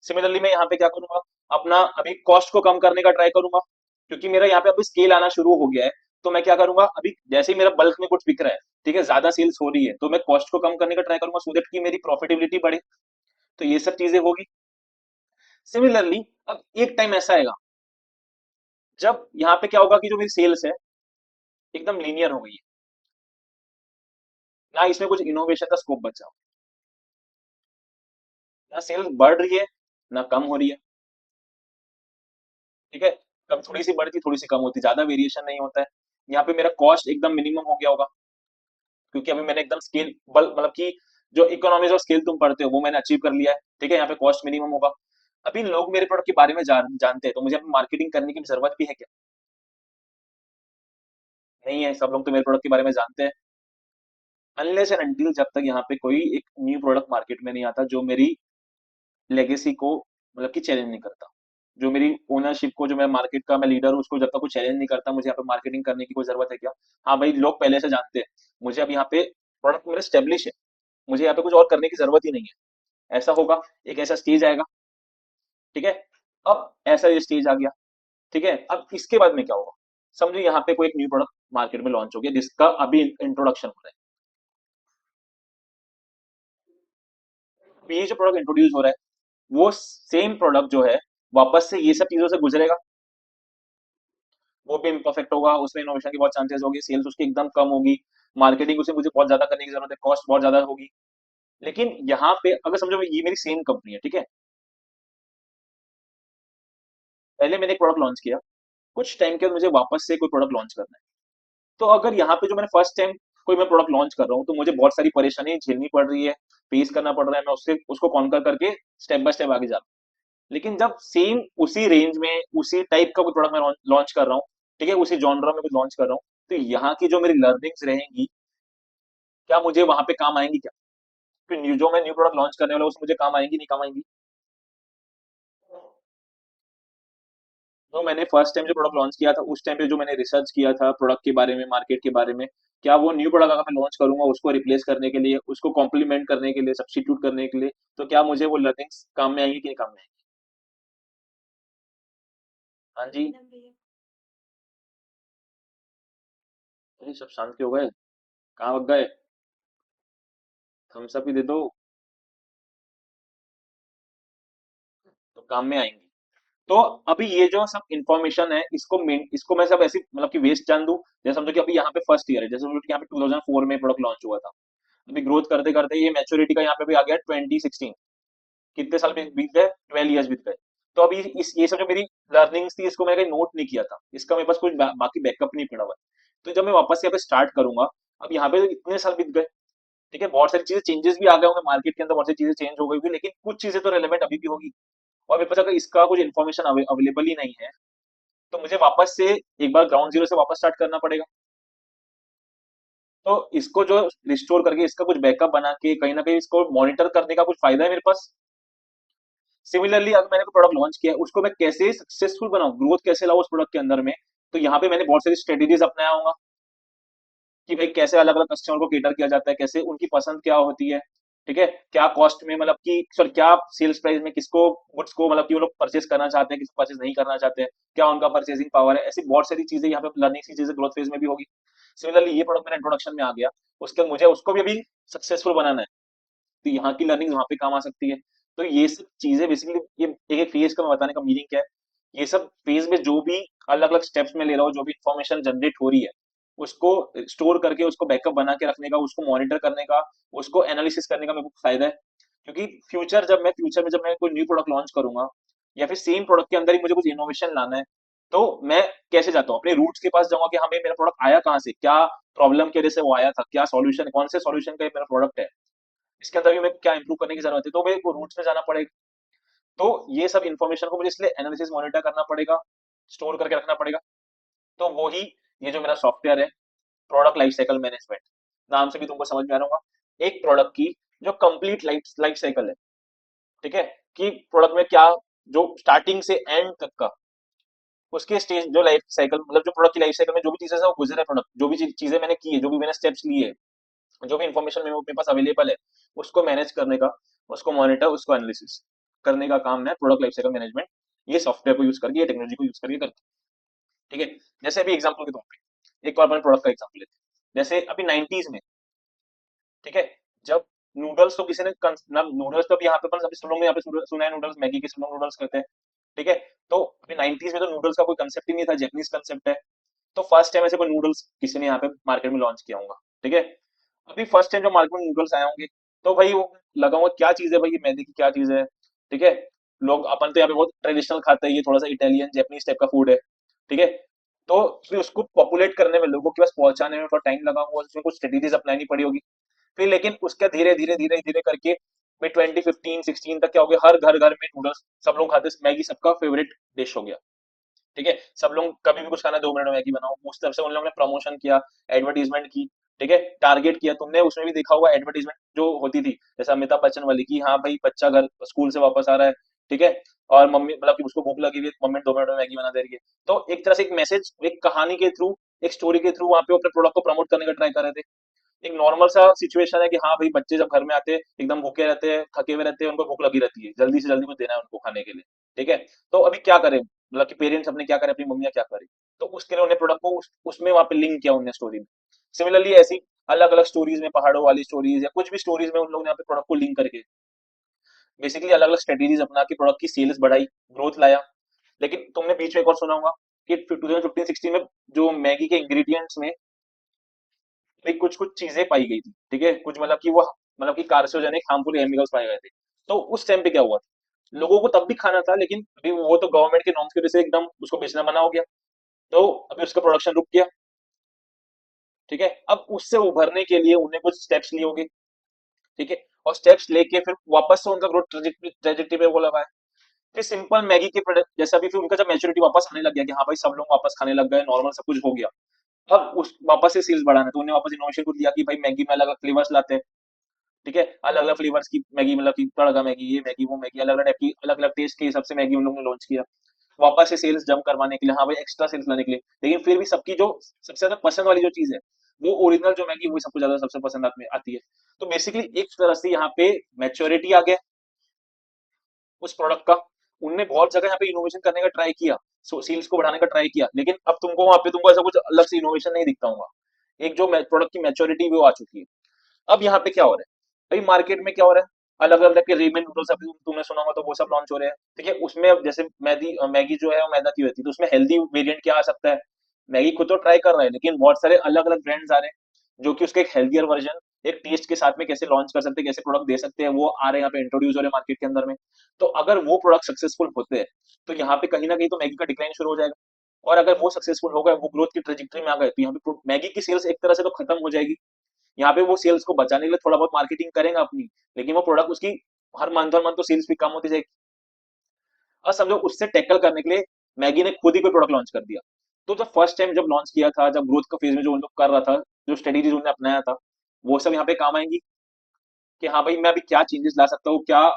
सिमिलरली मैं यहाँ पे क्या करूंगा? अपना अभी कॉस्ट को कम करने का ट्राई करूंगा, क्योंकि मेरा यहाँ पे अभी स्केल आना शुरू हो गया है। तो मैं क्या करूंगा, अभी जैसे ही मेरा बल्क में कुछ बिक रहा है, ठीक है, ज्यादा सेल्स हो रही है, तो मैं कॉस्ट को कम करने का ट्राई करूंगा सो दैट कि मेरी प्रॉफिटेबिलिटी बढ़े। तो ये सब चीजें होगी। सिमिलरली अब एक टाइम ऐसा आएगा जब यहाँ पे क्या होगा कि जो मेरी सेल्स है एकदम लीनियर हो गई है, ना इसमें कुछ इनोवेशन का स्कोप बचा हो, ना सेल्स बढ़ रही है ना कम हो रही है। ठीक है, कब थोड़ी सी बढ़ती थोड़ी सी कम होती, ज्यादा वेरिएशन नहीं होता है। यहाँ पे मेरा कॉस्ट एकदम मिनिमम हो गया होगा, क्योंकि अभी मैंने एकदम स्केल बल मतलब कि जो इकोनॉमीज ऑफ स्केल तुम पढ़ते हो वो मैंने अचीव कर लिया है। ठीक है, यहाँ पे कॉस्ट मिनिमम होगा। अभी लोग मेरे प्रोडक्ट के बारे में जानते हैं, तो मुझे मार्केटिंग करने की जरूरत भी है क्या? नहीं है, सब लोग तो मेरे प्रोडक्ट के बारे में जानते हैं। अनलेस एंड अनटिल जब तक यहाँ पे कोई एक न्यू प्रोडक्ट मार्केट में नहीं आता जो मेरी लेगेसी को मतलब कि चैलेंज नहीं करता, जो मेरी ओनरशिप को, जो मैं मार्केट का मैं लीडर हूँ उसको जब तक कोई चैलेंज नहीं करता, मुझे यहाँ पे मार्केटिंग करने की कोई जरूरत है क्या? हाँ भाई, लोग पहले से जानते हैं, मुझे अब यहाँ पे प्रोडक्ट मेरा स्टेब्लिश है, मुझे यहाँ पे कुछ और करने की जरूरत ही नहीं है। ऐसा होगा, एक ऐसा स्टेज आएगा। ठीक है, अब ऐसा ये स्टेज आ गया। ठीक है, अब इसके बाद में क्या होगा? समझो यहाँ पे कोई एक न्यू प्रोडक्ट मार्केट में लॉन्च हो गया जिसका अभी इंट्रोडक्शन हो रहा है। अब ये जो प्रोडक्ट इंट्रोड्यूस हो रहा है, वो सेम प्रोडक्ट जो है वापस से ये सब चीजों से गुजरेगा, वो भी इम्परफेक्ट होगा, उसमें इनोवेशन की बहुत चांसेस होगी, सेल्स उसकी एकदम कम होगी, मार्केटिंग उसे मुझे बहुत ज्यादा करने की जरूरत है, कॉस्ट बहुत ज्यादा होगी। लेकिन यहाँ पे अगर समझो ये मेरी सेम कंपनी है, ठीक है, पहले मैंने एक प्रोडक्ट लॉन्च किया, कुछ टाइम के बाद मुझे वापस से कोई प्रोडक्ट लॉन्च करना है, तो अगर यहाँ पे जो मैंने फर्स्ट टाइम कोई मैं प्रोडक्ट लॉन्च कर रहा हूँ तो मुझे बहुत सारी परेशानी झेलनी पड़ रही है, फेस करना पड़ रहा है, मैं उससे उसको कॉन्कर करके स्टेप बाय स्टेप आगे जा रहा हूँ। लेकिन जब सेम उसी रेंज में उसी टाइप का कोई प्रोडक्ट मैं लॉन्च कर रहा हूँ, ठीक है, उसी जॉनरा में कुछ लॉन्च कर रहा हूँ, तो यहाँ की जो मेरी लर्निंग्स रहेंगी, क्या मुझे वहां पे काम आएंगी क्या? कि जो मैं न्यू प्रोडक्ट लॉन्च करने वाला हूँ उसमें मुझे काम आएंगी नहीं काम आएंगी? तो मैंने फर्स्ट टाइम जो प्रोडक्ट लॉन्च किया था उस टाइम पे जो मैंने रिसर्च किया था प्रोडक्ट के बारे में, मार्केट के बारे में, क्या वो न्यू प्रोडक्ट अगर मैं लॉन्च करूंगा उसको रिप्लेस करने के लिए, उसको कॉम्प्लीमेंट करने के लिए, सब्स्टिट्यूट करने के लिए, तो क्या मुझे वो लर्निंग्स काम में आएंगी कि नहीं काम में आएंगी? हाँ जी। अरे सब शांत क्यों हो गए? कहाँ भग गए? थम्स अप ही दे दो। तो काम में आएंगी। तो अभी ये जो सब इंफॉर्मेशन है इसको मैं सब ऐसी मतलब कि वेस्ट जान दूं? जैसे समझो कि अभी यहाँ पे फर्स्ट ईयर है, जैसे समझो कि यहाँ पे 2004 में प्रोडक्ट लॉन्च हुआ था, अभी ग्रोथ करते करते ये मैच्योरिटी का यहाँ पे भी आ गया 2016, कितने साल बीत गए? 12 ईयर्स बीत गए। तो अभी इस ये सब जो मेरी लर्निंग्स थी इसको मैंने कहीं नोट नहीं किया था, इसका मेरे पास कुछ बाकी बैकअप नहीं पड़ा हुआ है। तो जब मैं वापस यहाँ पे स्टार्ट करूंगा, अब यहाँ पे तो इतने साल बीत गए, ठीक है, बहुत सारी चीजें चेंजेस भी आ गए होंगे मार्केट के अंदर, बहुत सारी चीजें चेंज हो गई होगी, लेकिन कुछ चीजें तो रेलेवेंट अभी भी होगी। और मेरे पास अगर इसका कुछ इन्फॉर्मेशन अवेलेबल ही नहीं है, तो मुझे वापस से एक बार ग्राउंड जीरो से वापस स्टार्ट करना पड़ेगा। तो इसको जो रिस्टोर करके इसका कुछ बैकअप बना के कहीं ना कहीं इसको मॉनिटर करने का कुछ फायदा है मेरे पास। सिमिलरली अगर मैंने कोई प्रोडक्ट लॉन्च किया है, उसको मैं कैसे सक्सेसफुल बनाऊं, ग्रोथ कैसे लाऊं उस प्रोडक्ट के अंदर में, तो यहाँ पे मैंने बहुत सारी स्ट्रेटेजीज अपनाया होगा कि भाई कैसे अलग अलग कस्टमर को केटर किया जाता है, कैसे उनकी पसंद क्या होती है। ठीक है, क्या कॉस्ट में मतलब कि सॉरी क्या सेल्स प्राइस में किसको गुड्स को मतलब कि वो लोग परचेज करना चाहते हैं, किसको परचेज नहीं करना चाहते हैं, क्या उनका परचेसिंग पावर है, ऐसी बहुत सारी चीजें यहाँ पे लर्निंग की चीजें ग्रोथ फेज में भी होगी। सिमिलरली ये प्रोडक्ट मेरा इंट्रोडक्शन में आ गया, उसके बाद मुझे उसको भी अभी सक्सेसफुल बनाना है, तो यहाँ की लर्निंग वहां पे काम आ सकती है। तो ये सब चीजें बेसिकली ये एक एक फेज का मैं बताने का मीनिंग क्या है, ये सब फेज में जो भी अलग अलग स्टेप्स में ले रहा हूँ, जो भी इंफॉर्मेशन जनरेट हो रही है, उसको स्टोर करके उसको बैकअप बना के रखने का, उसको मॉनिटर करने का, उसको एनालिसिस करने का मेरे को फायदा है। क्योंकि फ्यूचर में जब मैं कोई न्यू प्रोडक्ट लॉन्च करूंगा, या फिर सेम प्रोडक्ट के अंदर ही मुझे कुछ इनोवेशन लाना है, तो मैं कैसे जाता हूँ अपने रूट्स के पास जाऊंगा कि हाँ भाई मेरा प्रोडक्ट आया कहाँ से, क्या प्रॉब्लम की वजह से वो आया था, क्या सॉल्यूशन, कौन से सॉल्यूशन का ये मेरा प्रोडक्ट है, इसके अंदर भी मेरे को क्या इंप्रूव करने की जरूरत है, तो मेरे को रूट्स में जाना पड़ेगा। तो ये सब इन्फॉर्मेशन को मुझे इसलिए एनालिसिस मॉनिटर करना पड़ेगा, स्टोर करके रखना पड़ेगा। तो वो ही ये जो मेरा सॉफ्टवेयर है, प्रोडक्ट लाइफ साइकिल मैनेजमेंट, नाम से भी तुमको समझ में आ रहा होगा, एक प्रोडक्ट की जो कंप्लीट लाइफ लाइफ साइकिल है। ठीक है, कि प्रोडक्ट में क्या, जो स्टार्टिंग से एंड तक का उसके स्टेज जो लाइफ साइकिल, मतलब जो प्रोडक्ट की लाइफ साइकिल में जो भी चीजें से वो गुजरे प्रोडक्ट, जो भी चीजें मैंने की है, जो भी मैंने स्टेप्स लिए, जो भी इंफॉर्मेशन मेरे पास अवेलेबल है, उसको मैनेज करने का, उसको मॉनिटर, उसको एनालिसिस करने का काम है प्रोडक्ट लाइफ साइकिल मैनेजमेंट। ये सॉफ्टवेयर को यूज करके, ये टेक्नोलॉजी को यूज करके करते हैं। ठीक है, जैसे अभी एग्जांपल के तौर पे एक और अपन प्रोडक्ट का एग्जांपल लेते हैं, जैसे अभी 90s में, ठीक है, जब नूडल्स तो किसी ने नूडल्स तो अभी यहाँ पे अपन सभी सब लोग ने यहाँ पे सुना है, नूडल्स मैगी के सब लोग नूडल्स करते हैं। ठीक है, तो अभी 90s में तो नूडल्स का कोई कंसेप्ट ही नहीं था, जैपनीज कंसेप्ट है। तो फर्स्ट टाइम ऐसे कोई नूडल्स किसी ने यहाँ पे मार्केट में लॉन्च किया होगा। ठीक है, अभी फर्स्ट टाइम जो मार्केट में नूडल्स आए होंगे, तो भाई वो लगा होगा क्या चीज है भाई, ये मैदे की क्या चीज है। ठीक है, लोग अपन तो यहाँ पे बहुत ट्रेडिशनल खाते हैं, ये थोड़ा सा इटालियन जैपनीज टाइप का फूड है। ठीक है, तो फिर उसको पॉपुलेट करने में, लोगों के पास पहुंचाने में थोड़ा टाइम लगा होगा, उसमें कुछ स्ट्रेटेजीज अपनानी पड़ी होगी। फिर लेकिन उसका धीरे धीरे धीरे धीरे करके भाई 2015-16 तक क्या हो गया, हर घर घर में नूडल्स सब लोग खाते, मैगी सबका फेवरेट डिश हो गया। ठीक है, सब लोग कभी भी कुछ खाना 2 मिनट में मैगी बनाओ, उस तरफ से उन लोगों ने प्रमोशन किया, एडवर्टीजमेंट की। ठीक है, टारगेट किया, तुमने उसमें भी देखा होगा एडवर्टीजमेंट जो होती थी, जैसे अमिताभ बच्चन वाली की, हाँ भाई बच्चा घर स्कूल से वापस आ रहा है। ठीक है, और मम्मी मतलब कि उसको भूख लगी हुई है, मम्मी 2 मिनट में मैगी बना दे रही है। तो एक तरह से एक मैसेज, एक कहानी के थ्रू, एक स्टोरी के थ्रू वहां पे वो अपने प्रोडक्ट को प्रमोट करने का ट्राई कर रहे थे। एक नॉर्मल सा सिचुएशन है कि हाँ भाई बच्चे जब घर में आते हैं एकदम भूखे रहते हैं, थके हुए रहते हैं, उनको भूख लगी रहती है, जल्दी से जल्दी कुछ देना है उनको खाने के लिए। ठीक है, तो अभी क्या करें, मतलब कि पेरेंट्स अपने क्या करें, अपनी मम्मियाँ क्या करें, तो उसके लिए उन्हें प्रोडक्ट को उसमें वहां पे लिंक किया उन्होंने स्टोरी में। सिमिलरली ऐसी अलग अलग स्टोरीज में, पहाड़ों वाली स्टोरीज या कुछ भी स्टोरीज में, उन लोगों ने यहाँ पे प्रोडक्ट को लिंक करके बेसिकली अलग अलग स्ट्रेटेजीज अपना के प्रोडक्ट की सेल्स बढ़ाई, ग्रोथ लाया। लेकिन तुमने बीच में एक और सुना होगा कि 2015-16 में जो मैगी के इंग्रेडिएंट्स में भाई कुछ कुछ चीजें पाई गई थी। ठीक है, कुछ मतलब कि वो मतलब कि कार्सिनोजेनिक हार्मफुल केमिकल्स पाए गए थे। तो उस टाइम पे क्या हुआ था, लोगों को तब भी खाना था, लेकिन अभी वो तो गवर्नमेंट के नॉर्म्स की वजह से एकदम उसको बेचना मना हो गया। तो अभी उसका प्रोडक्शन रुक गया। ठीक है, अब उससे उभरने के लिए उन्हें कुछ स्टेप्स लिए होंगे। ठीक है, और स्टेप्स लेके फिर वापस से उनका ग्रोथ ट्रेजेक्टरी पे वो लगा है। फिर सिंपल मैगी के प्रोडक्ट जैसे अभी फिर उनका जब मैच्योरिटी वापस आने लग गया कि हाँ भाई सब लोग वापस खाने लग गए, नॉर्मल सब कुछ हो गया, अब उस वापस से सेल्स बढ़ाना है, तो उन्हें वापस इनोवेशन को दिया कि भाई मैगी में अलग अलग फ्लेवर्स लाते हैं। ठीक है, अलग अलग फ्लेवर्स की मैगी, मतलब कि तड़का मैगी, ये मैगी वो मैगी, अलग अलग टाइप की, अलग अलग टेस्ट के हिसाब से मैगी उन लोगों ने लॉन्च किया, वापस से सेल्स जंप करवाने के लिए, हाँ भाई एक्स्ट्रा सेल्स लाने के लिए। लेकिन फिर भी सबकी जो सबसे ज्यादा पसंद वाली जो चीज है, वो ओरिजिनल जो मैगी, वही सबको ज्यादा सबसे पसंद आती है। तो बेसिकली एक तरह से यहाँ पे मैच्योरिटी आ गया उस प्रोडक्ट का। उनने बहुत जगह यहाँ पे इनोवेशन करने का ट्राई किया, सेल्स को बढ़ाने का ट्राई किया, लेकिन अब तुमको वहां पे तुमको ऐसा कुछ अलग से इनोवेशन नहीं दिखता होगा। एक जो प्रोडक्ट की मैच्योरिटी वो आ चुकी है। अब यहाँ पे क्या हो रहा है भाई, मार्केट में क्या हो रहा है, अलग अलग टाइप के रेमन नूडल्स अभी तुमने सुना होगा, तो वो सब लॉन्च हो रहे हैं। ठीक है, उसमें अब जैसे मैगी जो है वो मैदा की होती है, तो उसमें हेल्दी वेरिएंट क्या आ सकता है। मैगी खुद तो ट्राई कर रहा है, लेकिन बहुत सारे अलग अलग ब्रांड्स आ रहे हैं जो कि उसके एक हेल्दियर वर्जन, एक टेस्ट के साथ में कैसे लॉन्च कर सकते हैं, कैसे प्रोडक्ट दे सकते हैं, वो आ रहे हैं यहाँ पे, इंट्रोड्यूस हो रहे हैं मार्केट के अंदर में। तो अगर वो प्रोडक्ट सक्सेसफुल होते हैं, तो यहाँ पे कहीं ना कहीं तो मैगी का डिक्लाइन शुरू हो जाएगा। और अगर वो सक्सेसफुल हो गए, वो ग्रोथ की ट्रेजेक्टरी में आ गए, तो यहाँ पे मैगी की सेल्स एक तरह से तो खत्म हो जाएगी। यहाँ पे वो सेल्स को बचाने के लिए थोड़ा बहुत मार्केटिंग करेगा अपनी, लेकिन वो प्रोडक्ट उसकी हर मंथ तो सेल्स भी कम होती जाएगी। और समझो उससे टैकल करने के लिए मैगी ने खुद ही कोई प्रोडक्ट लॉन्च कर दिया। तो जब फर्स्ट टाइम जब लॉन्च किया था, जब ग्रोथ का फेज में जो उन लोग कर रहा था, जो स्ट्रेटेजीज उन्होंने अपनाया था, वो सब यहाँ पे काम आएंगी कि हाँ भाई मैं अभी क्या चेंजेस ला सकता हूँ, क्या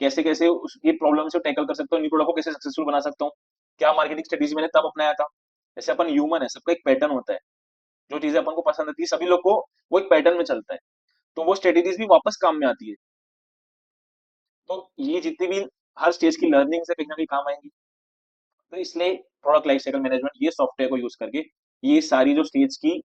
कैसे कैसे ये प्रॉब्लम से टैकल कर सकता हूँ, न्यू प्रोडक्ट को कैसे सक्सेसफुल बना सकता हूँ, क्या मार्केटिंग स्ट्रेटेजी मैंने तब अपनाया था। जैसे अपन ह्यूमन है, सबका एक पैटर्न होता है, जो चीजें अपन को पसंद आती है सभी लोग को, वो एक पैटर्न में चलता है, तो वो स्ट्रेटेजीज भी वापस काम में आती है। तो ये जितनी भी हर स्टेज की लर्निंग से कहीं ना कहीं काम आएंगी। तो इसलिए प्रोडक्ट लाइफ साइकिल मैनेजमेंट ये सॉफ्टवेयर को यूज करके ये सारी जो स्टेज की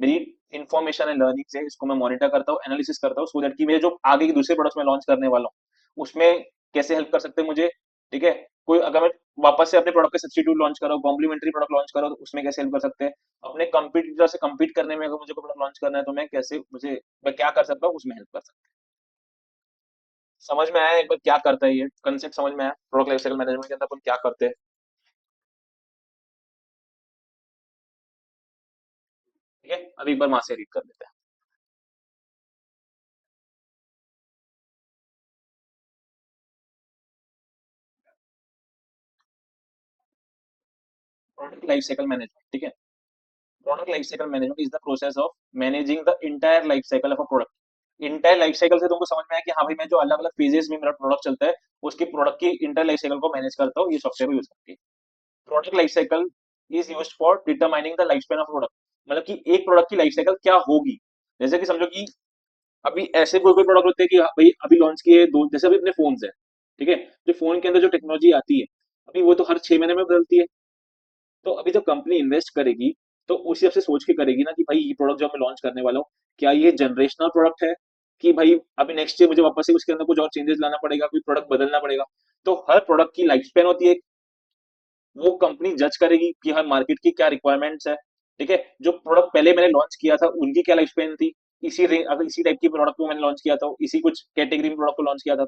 मेरी इंफॉर्मेशन एंड लर्निंग है, इसको मैं मॉनिटर करता हूँ, एनालिसिस करता हूँ, सो दैट कि मेरे जो आगे के दूसरे प्रोडक्ट्स में लॉन्च करने वाला हूँ उसमें कैसे हेल्प कर सकते हैं मुझे। ठीक है, कोई अगर मैं वापस से अपने प्रोडक्ट के सब्स्टिट्यूट लॉन्च कर रहा हूँ, कॉम्प्लीमेंट्री प्रोडक्ट लॉन्च कर रहा हूँ, तो उसमें कैसे हेल्प कर सकते हैं। अपने कंपटीटर से compete करने में अगर मुझे कोई प्रोडक्ट लॉन्च करना है तो मैं कैसे मुझे मैं क्या कर सकता हूँ उसमें हेल्प कर सकते हैं। समझ में आया एक बार क्या करता है ये कंसेप्ट, समझ में आया प्रोडक्ट लाइफ साइकिल मैनेजमेंट के अंदर अपन क्या करते हैं। ठीक है, अभी एक बार वहां से रीड कर लेते हैं। प्रोडक्ट लाइफ साइकिल मैनेजमेंट, ठीक है। Product life cycle management is the process of managing the entire life cycle of a product. Entire life cycle से तुमको समझ में आया कि हाँ भाई मैं जो अलग अलग फेजेस में मेरा प्रोडक्ट चलता है उसकी प्रोडक्ट की इंटायर लाइफ साइकिल को मैनेज करता हूँ ये सॉफ्टवेयर को यूज करके। Product life cycle is used for determining the life span of product. मतलब कि एक प्रोडक्ट की लाइफ साइकिल क्या होगी। जैसे कि समझो कि अभी ऐसे कोई कोई प्रोडक्ट होते हैं कि हाँ भाई अभी लॉन्च किए दो, जैसे अभी अपने फोन है, ठीक है, जो फोन के अंदर जो टेक्नोलॉजी आती है अभी वो तो हर 6 महीने में बदलती है। तो अभी जब कंपनी इन्वेस्ट करेगी तो उस हिसाब से सोच के करेगी ना कि भाई ये प्रोडक्ट जो मैं लॉन्च करने वाला हूँ क्या ये जनरेशनल प्रोडक्ट है, कि भाई अभी नेक्स्ट ईयर मुझे वापस से उसके अंदर कुछ और चेंजेस लाना पड़ेगा, कोई प्रोडक्ट बदलना पड़ेगा। तो हर प्रोडक्ट की लाइफ स्पेन होती है, वो कंपनी जज करेगी कि हर मार्केट की क्या रिक्वायरमेंट्स है। ठीक है, जो प्रोडक्ट पहले मैंने लॉन्च किया था उनकी क्या लाइफ स्पेन थी, अगर इसी टाइप की प्रोडक्ट को मैंने लॉन्च किया था, इसी कुछ कैटेगरी में प्रोडक्ट को लॉन्च किया था,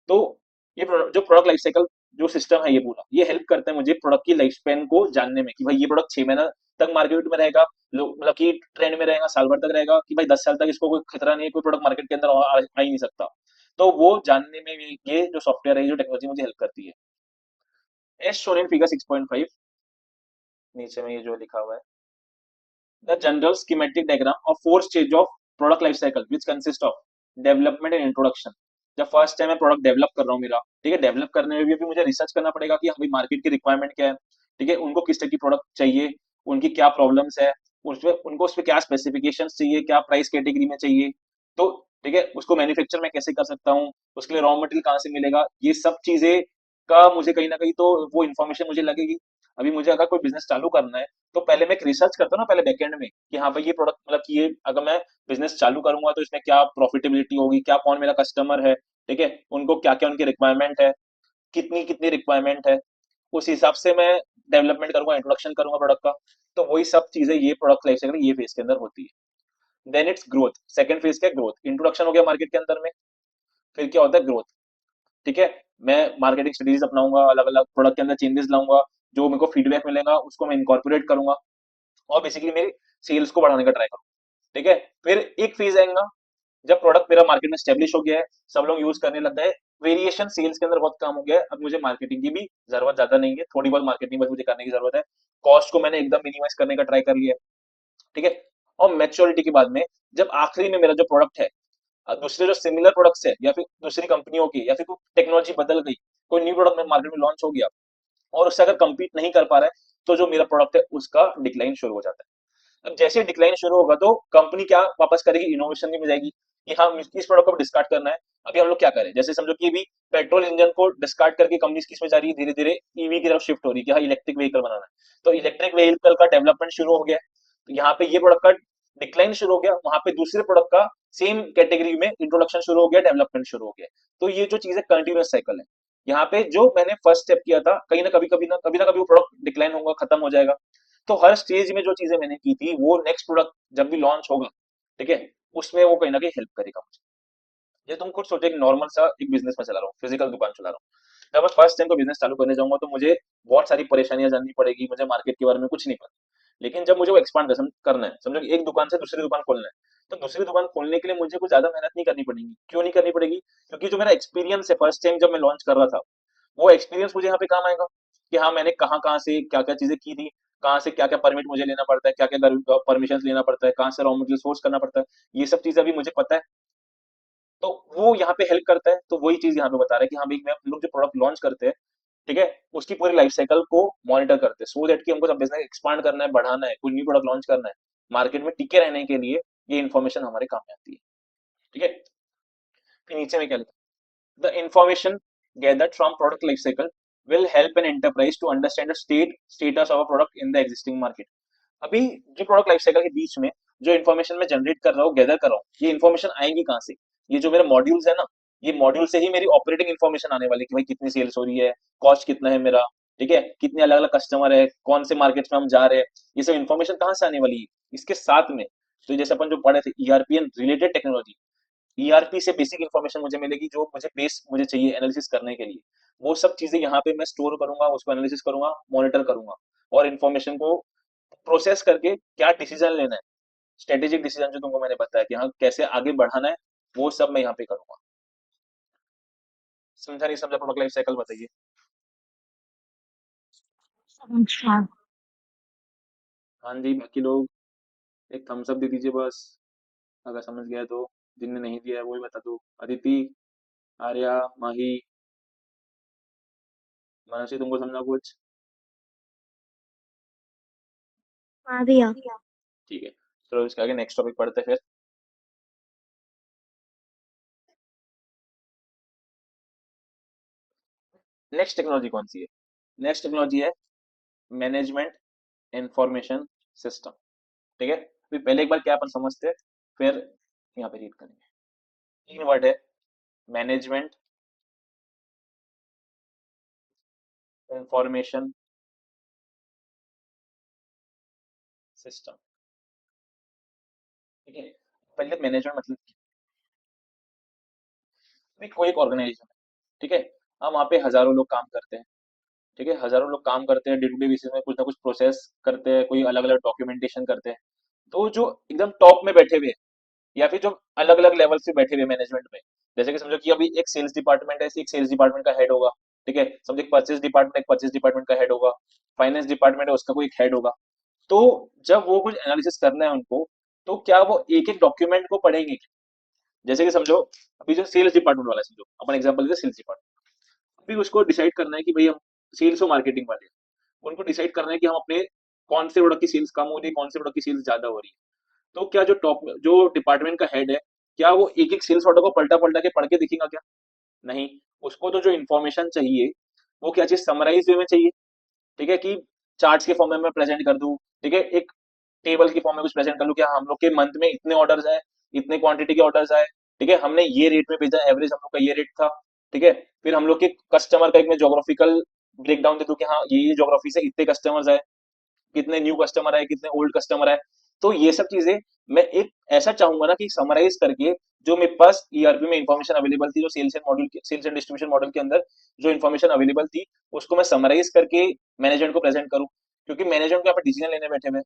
तो ये जो प्रोडक्ट लाइफ साइकिल जो सिस्टम है ये पूरा ये हेल्प करता है मुझे प्रोडक्ट की लाइफ स्पेन को जानने में कि भाई ये प्रोडक्ट 6 महीना तक मार्केट में रहेगा, लोग मतलब कि ट्रेंड में रहेगा, साल भर तक रहेगा, कि भाई 10 साल तक इसको कोई खतरा नहीं है, कोई प्रोडक्ट मार्केट के अंदर आ ही नहीं सकता। तो वो जानने में ये जो सॉफ्टवेयर है, ये जो टेक्नोलॉजी मुझे हेल्प करती है। एज शोन इन फिगर 6.5, नीचे में ये जो लिखा हुआ है, the general schematic diagram of 4 stage of product life cycle which consist of development and introduction. जब फर्स्ट टाइम मैं प्रोडक्ट डेवलप कर रहा हूँ मेरा, ठीक है, डेवलप करने में भी अभी मुझे रिसर्च करना पड़ेगा कि अभी मार्केट की रिक्वायरमेंट क्या है, ठीक है, उनको किस तरह की प्रोडक्ट चाहिए, उनकी क्या प्रॉब्लम्स है, उसमें उनको उसमें क्या स्पेसिफिकेशंस चाहिए, क्या प्राइस कैटेगरी में चाहिए। तो ठीक है, उसको मैन्युफैक्चर मैं कैसे कर सकता हूँ, उसके लिए रॉ मटेरियल कहाँ से मिलेगा, ये सब चीजें का मुझे कहीं ना कहीं तो वो इन्फॉर्मेशन मुझे लगेगी। अभी मुझे अगर कोई बिजनेस चालू करना है तो पहले मैं एक रिसर्च करता हूँ ना पहले बैकएंड में कि हाँ भाई ये प्रोडक्ट मतलब कि ये अगर मैं बिजनेस चालू करूंगा तो इसमें क्या प्रॉफिटेबिलिटी होगी, क्या कौन मेरा कस्टमर है, ठीक है, उनको क्या क्या उनकी रिक्वायरमेंट है, कितनी कितनी रिक्वायरमेंट है, उस हिसाब से मैं डेवलपमेंट करूंगा, इंट्रोडक्शन करूंगा प्रोडक्ट का। तो वही सब चीजें ये प्रोडक्ट लाइफ साइकिल ये फेज के अंदर होती है। Then it's growth, second phase क्या ग्रोथ, इंट्रोडक्शन हो गया मार्केट के अंदर में, फिर क्या होता है ग्रोथ। ठीक है, मैं मार्केटिंग स्ट्रेटेजीज अपनाऊंगा, अलग अलग प्रोडक्ट के अंदर चेंजेस लाऊंगा, जो मेरे को फीडबैक मिलेगा उसको मैं इनकॉर्पोरेट करूंगा और बेसिकली मेरी सेल्स को बढ़ाने का ट्राई करूंगा। ठीक है, फिर एक फेज आएगा जब प्रोडक्ट मेरा मार्केट में स्टेब्लिश हो गया है, सब लोग यूज करने लग गए, वेरिएशन सेल्स के अंदर बहुत कम हो गया है, अब मुझे मार्केटिंग की भी जरूरत ज्यादा नहीं है, थोड़ी बहुत मार्केटिंग बस मुझे करने की जरूरत है, कॉस्ट को मैंने एकदम मिनिमाइज करने का ट्राई कर लिया है। ठीक है, और मैच्योरिटी के बाद में जब आखिरी में मेरा जो प्रोडक्ट है दूसरे जो सिमिलर प्रोडक्ट्स है या फिर दूसरी कंपनियों की या फिर कोई टेक्नोलॉजी बदल गई, कोई न्यू प्रोडक्ट मार्केट में लॉन्च हो गया और उससे अगर compete नहीं कर पा रहा है तो जो मेरा प्रोडक्ट है उसका डिक्लाइन शुरू हो जाता है। अब जैसे डिक्लाइन शुरू होगा तो कंपनी क्या वापस करेगी, इनोवेशन में जाएगी कि हाँ इस प्रोडक्ट को डिस्कार्ड करना है। अभी हम लोग क्या करें, जैसे समझो कि अभी पेट्रोल इंजन को डिस्कार्ड करके कंपनी किस में जा रही है, धीरे धीरे ईवी की तरफ शिफ्ट हो रही है कि हाँ इलेक्ट्रिक व्हीकल बनाना है, तो इलेक्ट्रिक व्हीकल का डेवलपमेंट शुरू हो गया है। तो यहाँ पे ये प्रोडक्ट का डिक्लाइन शुरू हो गया, वहां पे दूसरे प्रोडक्ट का सेम कैटेगरी में इंट्रोडक्शन शुरू हो गया, डेवलपमेंट शुरू हो गया। तो ये जो चीज है कंटिन्यूस साइकिल है। यहाँ पे जो मैंने फर्स्ट स्टेप किया था कहीं ना कभी वो प्रोडक्ट डिक्लाइन होगा, खत्म हो जाएगा। तो हर स्टेज में जो चीजें मैंने की थी वो नेक्स्ट प्रोडक्ट जब भी लॉन्च होगा, ठीक है, उसमें वो कहीं ना कहीं हेल्प करेगा मुझे। ये तुम खुद सोचो, एक नॉर्मल सा एक बिजनेस में चला रहा हूँ, फिजिकल दुकान चला रहा हूँ, जब मैं फर्स्ट टाइम को बिजनेस चालू करने जाऊंगा तो मुझे बहुत सारी परेशानियां जाननी पड़ेगी, मुझे मार्केट के बारे में कुछ नहीं पता। लेकिन जब मुझे वो एक्सपांड करना है, समझो कि एक दुकान से दूसरी दुकान खोलना है, तो दूसरी दुकान खोलने के लिए मुझे कुछ ज्यादा मेहनत नहीं करनी पड़ेगी। क्यों नहीं करनी पड़ेगी? क्योंकि जो मेरा एक्सपीरियंस है फर्स्ट टाइम जब मैं लॉन्च कर रहा था, वो एक्सपीरियंस मुझे यहाँ पे काम आएगा कि हाँ मैंने कहाँ कहाँ से क्या क्या चीजें की थी, कहाँ से क्या क्या परमिट मुझे लेना पड़ता है, क्या क्या परमिशन लेना पड़ता है, कहाँ से रॉ मटेरियल सोर्स करना पड़ता है, ये सब चीजें अभी मुझे पता है। तो वो यहाँ पे हेल्प करता है। तो वही चीज यहाँ पे बता रहा है कि हाँ भाई मैं हम लोग जो प्रोडक्ट लॉन्च करते हैं, ठीक है, उसकी पूरी लाइफ साइकिल को मॉनिटर करते हैं, सो दैट कि हमको जब बिजनेस एक्सपांड करना है, बढ़ाना है, कोई न्यू प्रोडक्ट लॉन्च करना है, मार्केट में टिके रहने के लिए ये इन्फॉर्मेशन हमारे काम में आती है। ठीक है। फिर नीचे में क्या लिखा? The information gathered from product life cycle will help an enterprise to understand the status of a product in the existing market. अभी जो प्रोडक्ट लाइफ साइकिल के बीच में जो इन्फॉर्मेशन मैं जनरेट कर रहा हूँ, गैदर कर रहा हूँ, ये इन्फॉर्मेशन आएंगी कहाँ से? ये जो मेरे मॉड्यूल्स है ना, ये मॉड्यूल से ही मेरी ऑपरेटिंग इन्फॉर्मेशन आने वाली है कि भाई कितनी सेल्स हो रही है, कॉस्ट कितना है मेरा, ठीक है, कितने अलग अलग कस्टमर है, कौन से मार्केट्स में हम जा रहे हैं, ये सब इन्फॉर्मेशन कहाँ से आने वाली है? इसके साथ में तो जैसे अपन जो पढ़े थे ERP and related technology, ERP से बेसिक इन्फॉर्मेशन मुझे मिलेगी जो मुझे चाहिए एनालिसिस करने के लिए। वो सब चीजें यहाँ पे मैं स्टोर करूंगा, उसको एनालिसिस करूंगा, मॉनिटर करूंगा, और इन्फॉर्मेशन को प्रोसेस करके क्या डिसीजन लेना है, स्ट्रेटेजिक डिसीजन जो तुमको मैंने बताया कि हाँ कैसे आगे बढ़ाना है, वो सब मैं यहाँ पे करूंगा। समझा नहीं समझा प्रोडक्ट लाइफ साइकिल बताइए। अच्छा। हाँ जी, बाकी लोग एक थम्स अप दे दीजिए बस, अगर समझ गया तो। जिनने नहीं दिया है वो ही बता दो। अदिति, आर्या, माही, मनसी, तुमको समझा कुछ? हाँ भैया। ठीक है, चलो इसके आगे नेक्स्ट टॉपिक पढ़ते हैं फिर। नेक्स्ट टेक्नोलॉजी कौन सी है? नेक्स्ट टेक्नोलॉजी है मैनेजमेंट इंफॉर्मेशन सिस्टम। ठीक है, फिर पहले एक बार क्या अपन समझते हैं, फिर यहाँ पे रीड करेंगे। तीन वर्ड है, मैनेजमेंट इंफॉर्मेशन सिस्टम। ठीक है, पहले मैनेजमेंट मतलब भी कोई एक ऑर्गेनाइजेशन है, ठीक है, हम वहाँ पे हजारों लोग काम करते हैं, ठीक है, हजारों लोग काम करते हैं, डे टू डे बेसिस में कुछ ना कुछ प्रोसेस करते हैं, कोई अलग अलग डॉक्यूमेंटेशन करते हैं। तो जो एकदम टॉप में बैठे हुए हैं, या फिर जो अलग अलग लेवल से बैठे हुए मैनेजमेंट में, जैसे कि समझो कि अभी एक सेल्स डिपार्टमेंट है, एक सेल्स डिपार्टमेंट का हेड होगा, ठीक है, समझो एक परचेज डिपार्टमेंट का हेड होगा, फाइनेंस डिपार्टमेंट है उसका कोई एक हेड होगा। तो जब वो कुछ एनालिसिस करना है उनको, तो क्या वो एक एक डॉक्यूमेंट को पढ़ेंगे? जैसे कि समझो अभी जो सेल्स डिपार्टमेंट वाला है, समझो अपन एग्जांपल लेते हैं सेल्स डिपार्टमेंट, अभी उसको डिसाइड करना है कि भाई हम सेल्स और मार्केटिंग वाले हैं, उनको डिसाइड करना है कि हम अपने कौन से प्रोडक्ट की सेल्स कम हो रही है, कौन से प्रोडक्ट की सेल्स ज्यादा हो रही है। तो क्या जो टॉप जो डिपार्टमेंट का हेड है, क्या वो एक एक सेल्स ऑर्डर को पलटा पलटा के पढ़ के दिखेगा क्या? नहीं। उसको तो जो इन्फॉर्मेशन चाहिए, वो क्या चाहिए, समराइज वे में चाहिए। ठीक है, कि चार्ट्स के फॉर्म में मैं प्रेजेंट कर दूं, ठीक है, एक टेबल की फॉर्म में कुछ प्रेजेंट कर लूं कि हाँ, हम लोग के मंथ में इतने ऑर्डर्स आए, इतने क्वांटिटी के ऑर्डर्स आए, ठीक है, हमने ये रेट में भेजा, एवरेज हम लोग का ये रेट था। ठीक है, फिर हम लोग के कस्टमर का एक मैं जोग्राफिकल ब्रेक डाउन दे दूं कि हाँ ये जोग्राफी से इतने कस्टमर्स आए, कितने न्यू कस्टमर आए, कितने ओल्ड कस्टमर आए। तो ये सब चीजें मैं एक ऐसा चाहूंगा ना कि समराइज करके, जो मेरे पास ईआरपी में इंफॉर्मेशन अवेलेबल थी, जो सेल्स एंड डिस्ट्रीब्यूशन मॉडल के अंदर जो इन्फॉर्मेशन अवेलेबल थी, उसको मैं समराइज करके मैनेजमेंट को प्रेजेंट करूं। क्योंकि मैनेजमेंट को यहाँ पे डिसीजन लेने बैठे हुए हैं,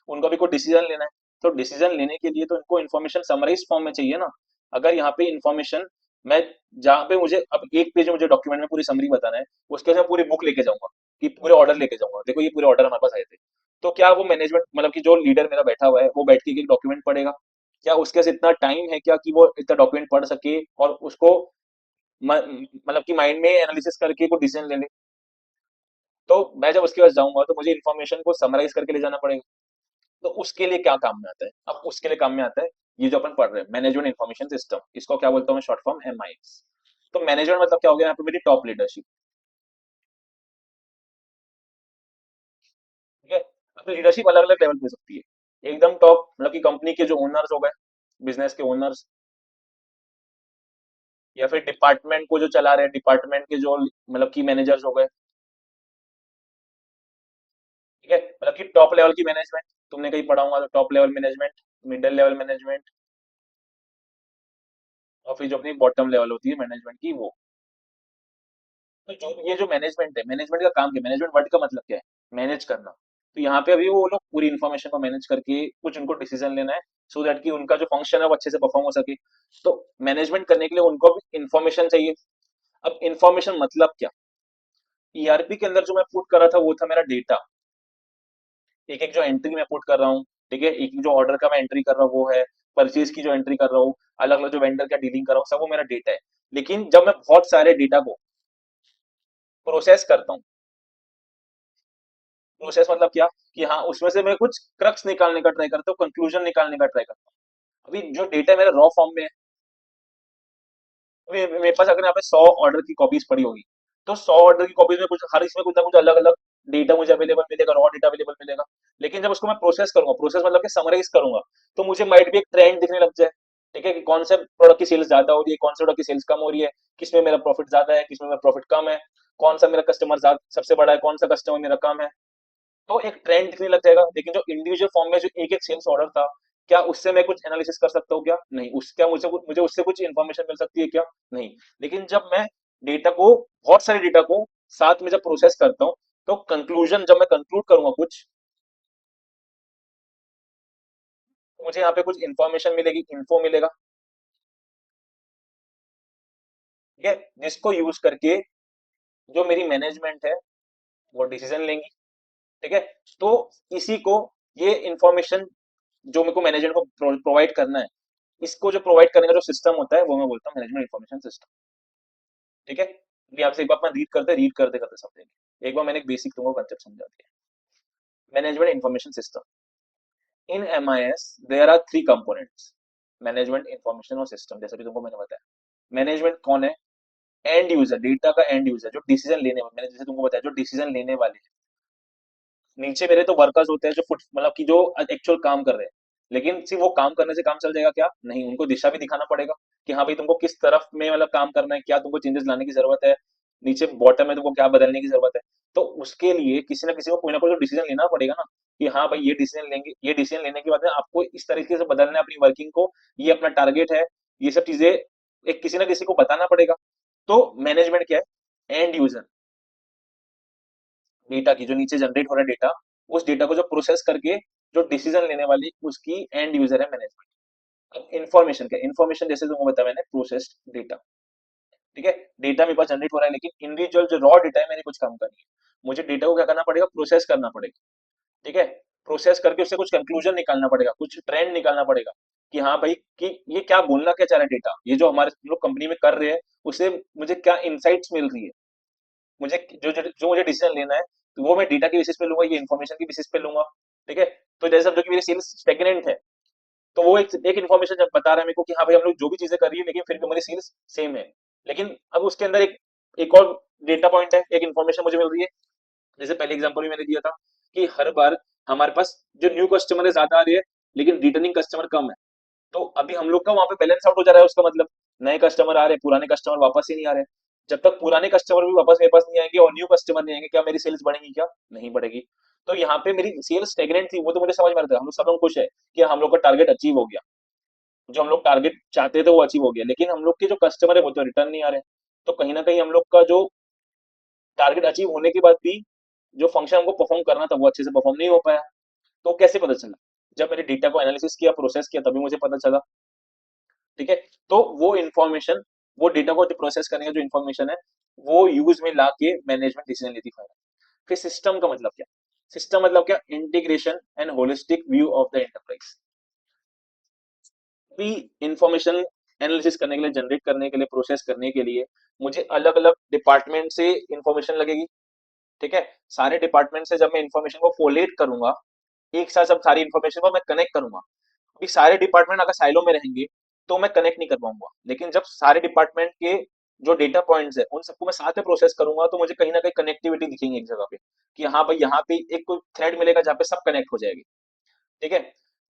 उनका भी कोई डिसीजन लेना है। तो डिसीजन लेने के लिए तो इनको इन्फॉर्मेशन समराइज फॉर्म में चाहिए ना। अगर यहाँ पे इन्फॉर्मेशन मैं, जहाँ पे मुझे अब एक पेज में मुझे डॉक्यूमेंट में पूरी समरी बताना है, उसके बाद मैं पूरी बुक लेके जाऊंगा, कि पूरे ऑर्डर लेके जाऊंगा, देखो ये पूरे ऑर्डर हमारे पास आए थे। तो क्या वो मैनेजमेंट मतलब कि जो लीडर मेरा बैठा हुआ है वो बैठ के एक डॉक्यूमेंट पढ़ेगा? क्या उसके पास इतना टाइम है क्या कि वो इतना डॉक्यूमेंट पढ़ सके और उसको मतलब कि माइंड में एनालिसिस करके को डिसीजन ले ले? तो मैं जब उसके पास जाऊंगा तो मुझे इन्फॉर्मेशन को समराइज करके ले जाना पड़ेगा। तो उसके लिए क्या काम में आता है? अब उसके लिए काम में आता है ये जो अपन पढ़ रहे हैं, मैनेजमेंट इन्फॉर्मेशन सिस्टम, इसको क्या बोलता हूँ मैं, शॉर्ट फॉर्म एमआईएस। तो मैनेजमेंट मतलब क्या हो गया यहाँ पे, मेरी टॉप लीडरशिप। ठीक है, अब लीडरशिप अलग अलग लेवल पे हो सकती है। एकदम टॉप मतलब कि कंपनी के जो ओनर्स हो गए, बिजनेस के ओनर्स, या फिर डिपार्टमेंट को जो चला रहे हैं, डिपार्टमेंट के जो मतलब की मैनेजर्स हो गए। ठीक है, मतलब कि टॉप लेवल की मैनेजमेंट, तुमने कहीं पढ़ा होगा तो top level management, middle level management, और फिर जो अपनी बॉटम लेवल होती है मैनेजमेंट की, वो। तो जो ये जो मैनेजमेंट है, मैनेजमेंट का काम क्या है, मैनेजमेंट वर्ड का मतलब क्या है, मैनेज करना। तो यहाँ पे अभी वो लोग पूरी इन्फॉर्मेशन को मैनेज करके कुछ उनको डिसीजन लेना है, सो दैट कि उनका जो फंक्शन है वो अच्छे से परफॉर्म हो सके। तो मैनेजमेंट करने के लिए उनको भी इंफॉर्मेशन चाहिए। अब इंफॉर्मेशन मतलब क्या? ईआरपी के अंदर जो मैं पुट कर रहा था वो था मेरा डेटा। एक एक जो एंट्री मैं पुट कर रहा हूँ, ठीक है, एक एक जो ऑर्डर का मैं एंट्री कर रहा हूँ वो है, परचेज की जो एंट्री कर रहा हूँ, अलग अलग जो वेंडर का डीलिंग कर रहा हूँ, सब वो मेरा डेटा है। लेकिन जब मैं बहुत सारे डेटा को प्रोसेस करता हूँ, प्रोसेस मतलब क्या, कि हाँ उसमें से मैं कुछ क्रक्स निकालने का ट्राई करता हूँ, कंक्लूजन निकालने का ट्राई करता हूँ। अभी जो डेटा मेरा रॉ फॉर्म में है, मेरे पास अगर यहाँ पे 100 ऑर्डर की कॉपीज पड़ी होगी, तो 100 ऑर्डर की कॉपीज में कुछ हर इसमें कुछ ना कुछ अलग अलग डेटा मुझे अवेलेबल मिलेगा, रॉ डेटा अवेलेबल मिलेगा। लेकिन जब उसको मैं प्रोसेस करूंगा, प्रोसेस मतलब कि समराइज करूंगा, तो मुझे माइट भी एक ट्रेंड दिखने लग जाए। ठीक है, कि कौन से प्रोडक्ट की सेल्स ज्यादा हो रही है, कौन से प्रोडक्ट की सेल्स कम हो रही है, किसमें मेरा प्रॉफिट ज्यादा है, किसमें मेरा प्रॉफिट कम है, कौन सा मेरा कस्टमर सबसे बड़ा है, कौन सा कस्टमर मेरा कम है। तो एक ट्रेंड दिखने लग जाएगा। लेकिन जो इंडिविजुअल फॉर्म में जो एक एक सेल्स ऑर्डर था, क्या उससे मैं कुछ एनालिसिस कर सकता हूँ? क्या नहीं। उस क्या मुझे मुझे उससे कुछ इन्फॉर्मेशन मिल सकती है? क्या नहीं। लेकिन जब मैं डेटा को, बहुत सारे डेटा को साथ में जब प्रोसेस करता हूँ, तो कंक्लूजन जब मैं कंक्लूड करूंगा कुछ, तो मुझे यहाँ पे कुछ इन्फॉर्मेशन मिलेगी, इन्फो मिलेगा। ठीक है, जिसको यूज करके जो मेरी मैनेजमेंट है वो डिसीजन लेंगी। ठीक है, तो इसी को, ये इंफॉर्मेशन जो मेरे को मैनेजमेंट को प्रोवाइड करना है, इसको जो प्रोवाइड करने का जो सिस्टम होता है वो मैं बोलता हूँ मैनेजमेंट इन्फॉर्मेशन सिस्टम। ठीक है, अभी आपसे एक बार अपना रीड करते करते समझेंगे। एक बार मैंने एक बेसिक तुमको कंसेप्ट समझा दिया। Management information system in MIS, there are three components. Management information और सिस्टम, जैसे भी तुमको मैंने बताया। मैनेजमेंट कौन है? एंड यूजर, डेटा का एंड यूजर, जो डिसीजन लेने वाले, मैंने जैसे तुमको बताया, जो डिसीजन लेने वाले हैं। नीचे मेरे तो वर्कर्स होते हैं जो फुट मतलब कि जो एक्चुअल काम कर रहे हैं। लेकिन सिर्फ वो काम करने से काम चल जाएगा? क्या नहीं, उनको दिशा भी दिखाना पड़ेगा कि हाँ भाई तुमको किस तरफ में मतलब काम करना है, क्या तुमको चेंजेस लाने की जरूरत है, नीचे बॉटम में तुमको क्या बदलने की जरूरत है। तो उसके लिए किसी ना किसी को कोई ना कोई डिसीजन लेना पड़ेगा ना, कि हाँ भाई ये डिसीजन लेंगे, ये डिसीजन लेने के बाद में आपको इस तरीके से बदलना है अपनी वर्किंग को, ये अपना टारगेट है, ये सब चीजें एक किसी ना किसी को बताना पड़ेगा। तो मैनेजमेंट क्या है? एंड यूजर, डेटा की जो नीचे जनरेट हो रहा है डेटा, उस डेटा को जो प्रोसेस करके जो डिसीजन लेने वाली उसकी एंड यूजर है मैनेजमेंट। अब इन्फॉर्मेशन क्या? इन्फॉर्मेशन जैसे तुमको बताया मैंने, प्रोसेस्ड डेटा। ठीक है, डेटा मेरे पास जनरेट हो रहा है, लेकिन इंडिविजुअल जो रॉ डेटा है मैंने कुछ काम करनी है, मुझे डेटा को क्या करना पड़ेगा? प्रोसेस करना पड़ेगा। ठीक है, प्रोसेस करके उससे कुछ कंक्लूजन निकालना पड़ेगा, कुछ ट्रेंड निकालना पड़ेगा, कि हाँ भाई कि ये क्या बोलना क्या चाह रहा है डेटा, ये जो हमारे लोग कंपनी में कर रहे हैं उससे मुझे क्या इनसाइट्स मिल रही है, मुझे जो मुझे डिसीजन लेना है, तो वो मैं डेटा के बेसिस पे लूंगा, ये इन्फॉर्मेशन के बेसिस पे लूंगा। ठीक है, तो जैसे समझो कि मेरी सेल्स स्टेगनेंट है, तो वो एक इन्फॉर्मेशन जब बता रहा है मेरे को कि हाँ भाई हम लोग जो भी चीजें कर रही है लेकिन फिर भी हमारी सेल्स सेम है। लेकिन अब उसके अंदर एक एक और डेटा पॉइंट है, एक इन्फॉर्मेशन मुझे मिल रही है। जैसे पहले एग्जांपल भी मैंने दिया था कि हर बार हमारे पास जो न्यू कस्टमर है ज्यादा आ रही है, लेकिन रिटर्निंग कस्टमर कम है। तो अभी हम लोग का वहां पे बैलेंस आउट हो जा रहा है, उसका मतलब नए कस्टमर आ रहे हैं, पुराने कस्टमर वापस ही नहीं आ रहे। जब तक पुराने कस्टमर भी वापस मेरे पास नहीं आएंगे और न्यू कस्टमर नहीं आएंगे, क्या मेरी सेल्स बढ़ेगी? क्या नहीं बढ़ेगी। तो यहाँ पे मेरी सेल्स स्टेगनेंट थी, वो तो मुझे समझ में आ रहा था, हम लोग सब लोग खुश है कि हम लोग का टारगेट अचीव हो गया, जो हम लोग टारगेट चाहते थे वो अचीव हो गया, लेकिन हम लोग के जो कस्टमर है वो तो रिटर्न नहीं आ रहे। तो कहीं ना कहीं हम लोग का जो टारगेट अचीव होने के बाद भी जो फंक्शन हमको परफॉर्म करना था वो अच्छे से परफॉर्म नहीं हो पाया। तो कैसे पता चला? जब मैंने डेटा को एनालिसिस किया, प्रोसेस किया, तभी मुझे पता चला। ठीक है, तो वो इन्फॉर्मेशन, वो डेटा को प्रोसेस करने का जो इन्फॉर्मेशन है, वो यूज में ला के मैनेजमेंट डिसीजन लेती है। फिर सिस्टम का मतलब क्या? सिस्टम मतलब क्या? Integration and holistic view of the enterprise. भी इंफॉर्मेशन एनालिसिस करने के लिए, जनरेट करने के लिए, प्रोसेस करने के लिए मुझे अलग अलग डिपार्टमेंट से इंफॉर्मेशन लगेगी। ठीक है, सारे डिपार्टमेंट से जब मैं इंफॉर्मेशन को कोलेट करूंगा, एक साथ सब सारी इंफॉर्मेशन को मैं कनेक्ट करूंगा। अभी सारे डिपार्टमेंट अगर साइलो में रहेंगे तो मैं कनेक्ट नहीं कर पाऊंगा, लेकिन जब सारे डिपार्टमेंट के जो डेटा पॉइंट्स है उन सबको मैं साथ में प्रोसेस करूंगा, तो मुझे कहीं ना कहीं कनेक्टिविटी दिखेंगी एक जगह पे, कि हाँ भाई यहाँ पे एक कोई थ्रेड मिलेगा जहाँ पे सब कनेक्ट हो जाएगी। ठीक है,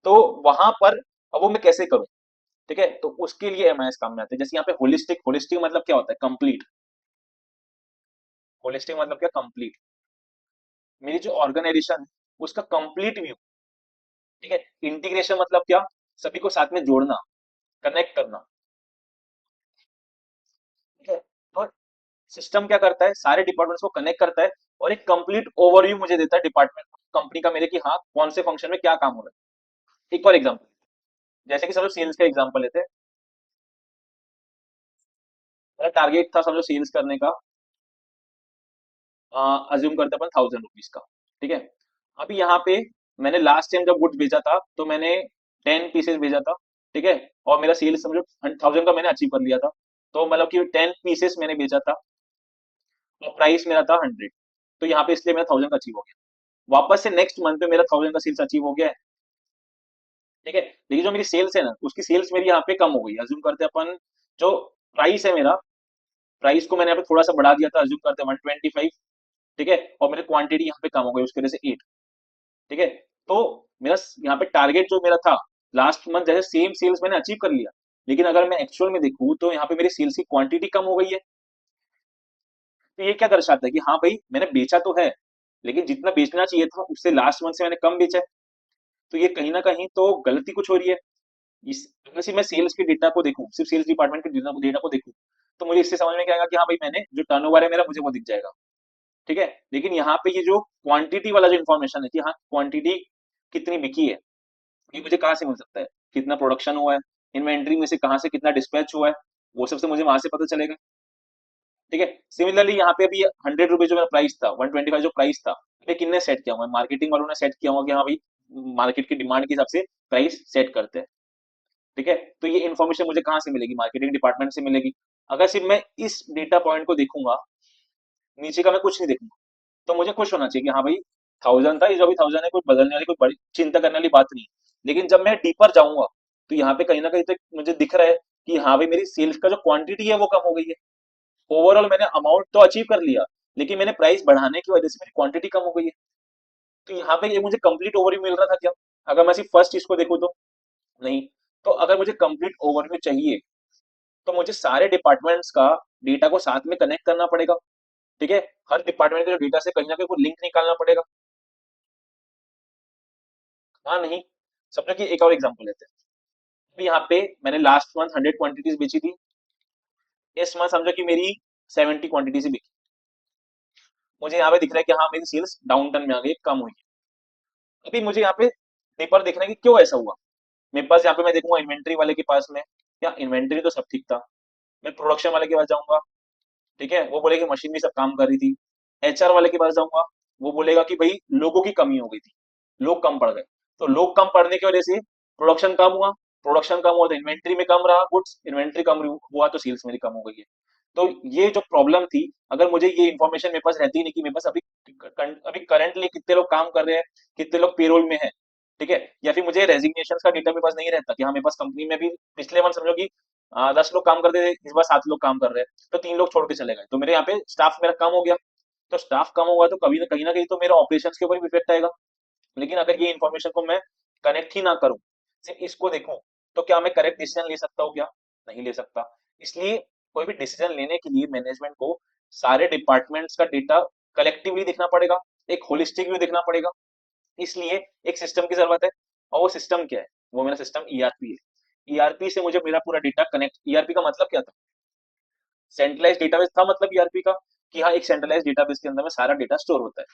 तो वहां पर अब वो मैं कैसे करूं? ठीक है, तो उसके लिए एमआईएस काम में आते हैं। जैसे यहाँ पे होलिस्टिक, होलिस्टिक मतलब क्या होता है? कंप्लीट। होलिस्टिक मतलब क्या? कंप्लीट। मेरी जो ऑर्गेनाइजेशन है उसका कंप्लीट व्यू। ठीक है, इंटीग्रेशन मतलब क्या? सभी को साथ में जोड़ना, कनेक्ट करना। ठीक है, तो सिस्टम क्या करता है? सारे डिपार्टमेंट्स को कनेक्ट करता है और एक कंप्लीट ओवरव्यू मुझे देता है डिपार्टमेंट कंपनी का मेरे, कि हाँ कौन से फंक्शन में क्या काम हो रहा है। एक और एग्जांपल, जैसे कि समझो सेल्स का एग्जांपल लेते हैं। मेरा टारगेट था समझो सेल्स करने का, अज्यूम करते हैं अपन 1000 रुपीज का। ठीक है। अभी यहाँ पे मैंने लास्ट टाइम जब गुड्स भेजा था तो मैंने 10 पीसेस भेजा था। ठीक है। और मेरा सेल्स समझो 1000 का मैंने अचीव कर लिया था। तो मतलब कि 10 पीसेस मैंने बेचा था और प्राइस मेरा था 100। तो यहाँ पे इसलिए मेरा 1000 का अचीव हो गया। वापस से नेक्स्ट मंथ पे मेरा 1000 का सेल्स अचीव हो गया है। ठीक है। लेकिन जो मेरी सेल्स है ना, उसकी सेल्स मेरी यहाँ पे कम हो गई। अज्यूम करते हैं अपन, जो प्राइस है मेरा, प्राइस को मैंने यहाँ पे थोड़ा सा बढ़ा दिया था, अज्यूम करते हैं 125। ठीक है। और मेरी क्वांटिटी यहाँ पे कम हो गई उसकी वजह से 8। ठीक है। तो मेरा यहाँ पे टारगेट जो मेरा था लास्ट मंथ, जैसे सेम सेल्स मैंने अचीव कर लिया, लेकिन अगर मैं एक्चुअल में देखूँ तो यहाँ पे मेरी सेल्स की क्वांटिटी कम हो गई है। तो ये क्या दर्शाता है कि हाँ भाई मैंने बेचा तो है, लेकिन जितना बेचना चाहिए था उससे लास्ट मंथ से मैंने कम बेचा है। तो ये कहीं ना कहीं तो गलती कुछ हो रही है। इस अगर सिर्फ मैं सेल्स के डेटा को देखूं, सिर्फ सेल्स डिपार्टमेंट के डेटा को देखूं, तो मुझे इससे समझ में क्या आएगा कि हाँ भाई मैंने जो टर्नओवर है मेरा, मुझे वो दिख जाएगा। ठीक है। लेकिन यहाँ पे ये जो क्वांटिटी वाला जो इन्फॉर्मेशन है कि हाँ क्वांटिटी कितनी बिकी है, ये मुझे कहाँ से मिल सकता है? कितना प्रोडक्शन हुआ है, इन्वेंट्री में से कहाँ से कितना डिस्पैच हुआ है, वो सबसे मुझे वहां से पता चलेगा। ठीक है। सिमिलरली यहाँ पे अभी 100 रुपीज जो मेरा प्राइस था, 125 जो प्राइस था, ये किन्ने सेट किया हुआ है? मार्केटिंग वालों ने सेट किया हुआ कि हाँ भाई मार्केट की डिमांड के हिसाब से प्राइस सेट करते हैं। ठीक है। तो ये इन्फॉर्मेशन मुझे कहाँ से मिलेगी? मार्केटिंग डिपार्टमेंट से मिलेगी। अगर सिर्फ मैं इस डेटा पॉइंट को देखूंगा, नीचे का मैं कुछ नहीं देखूंगा, तो मुझे खुश होना चाहिए कि हाँ भाई 1000 था, ये जो भी 1000 है कोई बदलने वाली, कोई बड़ी चिंता करने वाली बात नहीं। लेकिन जब मैं डीपर जाऊंगा तो यहाँ पे कहीं ना कहीं तक मुझे दिख रहा है कि हाँ भाई मेरी सेल्स का जो क्वांटिटी है वो कम हो गई है। ओवरऑल मैंने अमाउंट तो अचीव कर लिया, लेकिन मैंने प्राइस बढ़ाने की वजह से मेरी क्वांटिटी कम हो गई है। तो यहाँ पे ये मुझे कंप्लीट ओवरव्यू मिल रहा था क्या? अगर मैं सिर्फ फर्स्ट चीज को देखूँ तो नहीं। तो अगर मुझे कंप्लीट ओवरव्यू चाहिए तो मुझे सारे डिपार्टमेंट्स का डेटा को साथ में कनेक्ट करना पड़ेगा। ठीक है। हर डिपार्टमेंट के डेटा से कहीं ना कहीं कोई लिंक निकालना पड़ेगा। हाँ नहीं। समझो कि एक और एग्जांपल लेते हैं। अभी यहाँ पे मैंने लास्ट मंथ 100 क्वांटिटीज बेची थी। इस मंथ समझो कि मेरी 70 क्वांटिटीज ही बिकी। मुझे यहाँ पे दिख रहा है कि हाँ मेरी सेल्स डाउन टर्न में आ गई, कम हुई। अभी मुझे यहाँ पे पेपर देखना है कि क्यों ऐसा हुआ। मेरे पास यहाँ पे मैं देखूंगा इन्वेंट्री वाले के पास में, या इन्वेंट्री तो सब ठीक था। मैं प्रोडक्शन वाले के पास जाऊंगा। ठीक है। वो बोलेगा मशीन भी सब काम कर रही थी। एचआर वाले के पास जाऊंगा, वो बोलेगा कि भाई लोगों की कमी हो गई थी, लोग कम पड़ गए। तो लोग कम पड़ने की वजह से प्रोडक्शन कम हुआ। प्रोडक्शन कम हुआ तो इन्वेंट्री में कम रहा गुड्स, इन्वेंट्री कम हुआ तो सेल्स मेरी कम हो गई है। तो ये जो प्रॉब्लम थी, अगर मुझे ये इन्फॉर्मेशन मेरे पास रहती नहीं कि मेरे पास अभी करंटली कितने लोग काम कर रहे हैं, कितने लोग पेरोल में है। ठीक है। या फिर मुझे रेजिग्नेशन का डेटा मेरे पास नहीं रहता कि हाँ मेरे पास कंपनी में भी पिछले मंथ समझो कि 10 लोग काम करते थे, इस बार 7 लोग काम कर रहे हैं, तो 3 लोग छोड़ के चले गए, तो मेरे यहाँ पे स्टाफ मेरा कम हो गया। तो स्टाफ कम होगा तो कभी ना कहीं तो मेरा ऑपरेशन के ऊपर भी इफेक्ट आएगा। लेकिन अगर ये इन्फॉर्मेशन को मैं कनेक्ट ही ना करूं, सिर्फ इसको देखूं, तो क्या मैं करेक्ट डिसीजन ले सकता हूँ क्या? नहीं ले सकता। इसलिए कोई भी डिसीजन लेने के लिए मैनेजमेंट को सारे डिपार्टमेंट्स का डेटा कलेक्टिवली देखना पड़ेगा, एक होलिस्टिक व्यू देखना पड़ेगा। इसलिए एक सिस्टम की जरूरत है। और वो सिस्टम क्या है? वो मेरा सिस्टम ईआरपी है। ईआरपी से मुझे मेरा पूरा डेटा कनेक्ट, ईआरपी का मतलब क्या था? सेंट्रलाइज डेटाबेस था मतलब ईआरपी का, कि हाँ एक सेंट्रलाइज डेटाबेस के अंदर में सारा डेटा स्टोर होता है।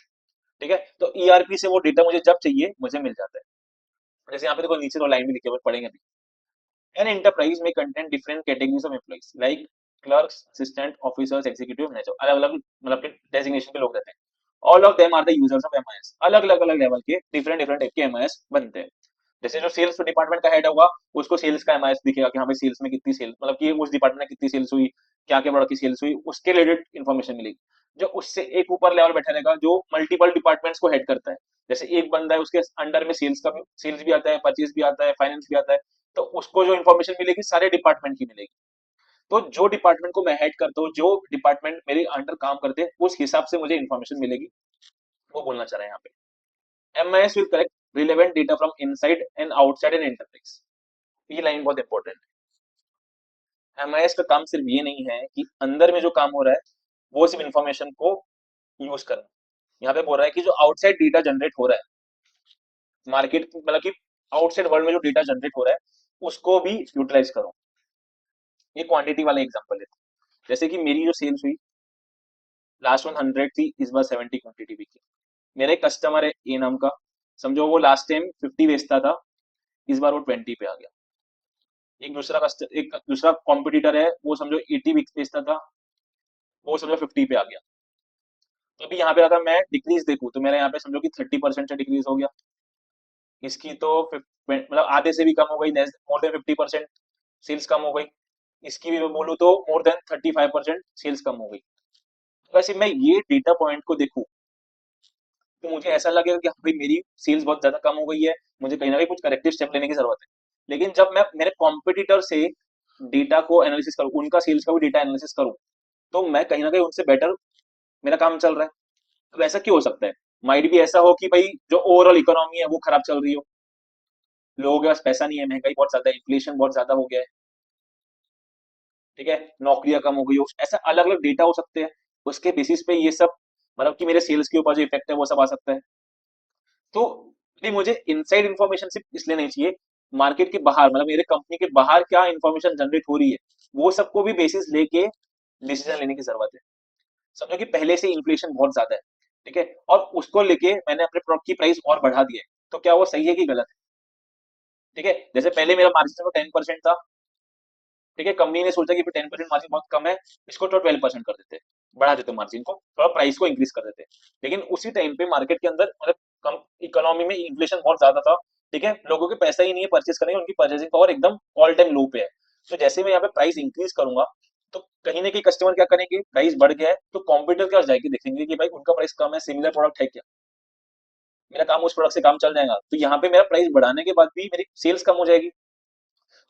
ठीक है। तो ईआरपी से वो डेटा मुझे जब चाहिए मुझे मिल जाता है। जैसे यहाँ पे देखो नीचे तो लाइन भी लिखे हुए पढ़ेंगे अभी। एन एंटरप्राइज में content different categories of employees like clerks, assistant, officers, executive, manager, अलग अलग मतलब के डेजिग्नेशन के लोग रहते हैं। All of them are the users of MIS. अलग अलग अलग लेवल के डिफरेंट डिफरेंट टाइप के एमआईएस बनते हैं। जैसे जो सेल्स डिपार्टमेंट का हेड होगा, उसको सेल्स का एमआईएस दिखेगा कि हाँ भाई सेल्स में कितनी सेल्स, मतलब कि उस डिपार्टमेंट में कितनी सेल्स हुई, क्या क्या प्रोडक्ट की सेल्स हुई, उसके रिलेटेड इन्फॉर्मेशन मिलेगी। जो उससे एक ऊपर लेवल बैठा रहेगा, जो मल्टीपल डिपार्टमेंट्स को हेड करता है, जैसे एक बंदा है उसके अंडर में सेल्स का भी, सेल्स भी आता है, परचेज भी आता है, फाइनेंस भी आता है, तो उसको जो इन्फॉर्मेशन मिलेगी सारे डिपार्टमेंट की मिलेगी। तो जो डिपार्टमेंट को मैं हेड करता हूँ, जो डिपार्टमेंट मेरे अंडर काम करते हैं, उस हिसाब से मुझे इन्फॉर्मेशन मिलेगी। वो बोलना चाह रहे हैं यहाँ पे। MIS will collect relevant data from inside and outside an enterprise. ये लाइन बहुत इंपॉर्टेंट है। एमआईएस का काम सिर्फ ये नहीं है कि अंदर में जो काम हो रहा है वो सिर्फ इंफॉर्मेशन को यूज करना। यहाँ पे बोल रहा है कि जो आउटसाइड डेटा जनरेट हो रहा है मार्केट, मतलब कि आउटसाइड वर्ल्ड में जो डेटा जनरेट हो रहा है उसको भी यूटिलाइज करो। ये क्वांटिटी वाला एग्जांपल है। जैसे कि मेरी जो सेल्स हुई लास्ट मंथ 100 थी, इस बार 70 क्वांटिटी बिकी। मेरा एक कस्टमर है ए नाम का, समझो वो लास्ट टाइम 50 बेचता था, इस बार वो 20 पे आ गया। एक दूसरा कॉम्पिटिटर है, वो समझो 80 बेचता था, वो समझो 50 पे आ गया। तो अभी यहाँ पे अगर मैं डिक्रीज देखूँ तो मेरे यहाँ पे समझो कि 30% से डिक्रीज हो गया। इसकी तो मतलब आधे से भी कम हो गई, मोर देन 50% सेल्स कम हो गई। इसकी भी मैं बोलूँ तो मोर देन 35% सेल्स कम हो गई। वैसे मैं ये डेटा पॉइंट को देखूँ तो मुझे ऐसा लगेगा कि हाँ भाई मेरी सेल्स बहुत ज्यादा कम हो गई है, मुझे कहीं ना कहीं कुछ करेक्टिव स्टेप लेने की जरूरत है। लेकिन जब मैं मेरे कॉम्पिटिटर से डेटा को एनालिसिस करूँ, उनका सेल्स का भी डेटा एनालिसिस करूँ, तो मैं कहीं ना कहीं उनसे बेटर मेरा काम चल रहा है। अब ऐसा क्यों हो सकता है? माइट भी ऐसा हो कि भाई जो ओवरऑल इकोनॉमी है वो खराब चल रही हो, लोगों के पास पैसा नहीं है, महंगाई बहुत ज्यादा है, इन्फ्लेशन बहुत ज्यादा हो गया है, ठीक है, नौकरियां कम हो गई हो, ऐसा अलग अलग डेटा हो सकते हैं। उसके बेसिस पे ये सब, मतलब कि मेरे सेल्स के ऊपर जो इफेक्ट है वो सब आ सकता है। तो नहीं, मुझे इनसाइड इन्फॉर्मेशन सिर्फ इसलिए नहीं चाहिए, मार्केट के बाहर, मतलब मेरे कंपनी के बाहर क्या इन्फॉर्मेशन जनरेट हो रही है, वो सबको भी बेसिस लेके डिसीजन लेने की जरूरत है। समझो कि पहले से इन्फ्लेशन बहुत ज्यादा है, ठीक है, और उसको लेके मैंने अपने प्रोडक्ट की प्राइस और बढ़ा दी है, तो क्या वो सही है कि गलत है? ठीक है, जैसे पहले मेरा मार्जिन 10% था, ठीक है, कंपनी ने सोचा कि 10% मार्जिन बहुत कम है, इसको तो 12% कर देते, बढ़ा देते मार्जिन को, थोड़ा प्राइस को इंक्रीज कर देते। लेकिन उसी टाइम पे मार्केट के अंदर, मतलब कम इकोनॉमी में इन्फ्लेशन बहुत ज्यादा था, ठीक है, लोगों के पैसा ही नहीं है परचेज करने का, उनकी परचेसिंग पावर एकदम ऑल टाइम लो पे है। तो जैसे मैं यहाँ पे प्राइस इंक्रीज करूंगा, तो कहीं ना कहीं कस्टमर क्या करेंगे, प्राइस बढ़ गया है तो कॉम्पिटिटर के पास जाएंगे, देखेंगे कि भाई उनका प्राइस कम है, सिमिलर प्रोडक्ट है क्या, मेरा काम उस प्रोडक्ट से काम चल जाएगा, तो यहाँ पे मेरा प्राइस बढ़ाने के बाद भी मेरी सेल्स कम हो जाएगी।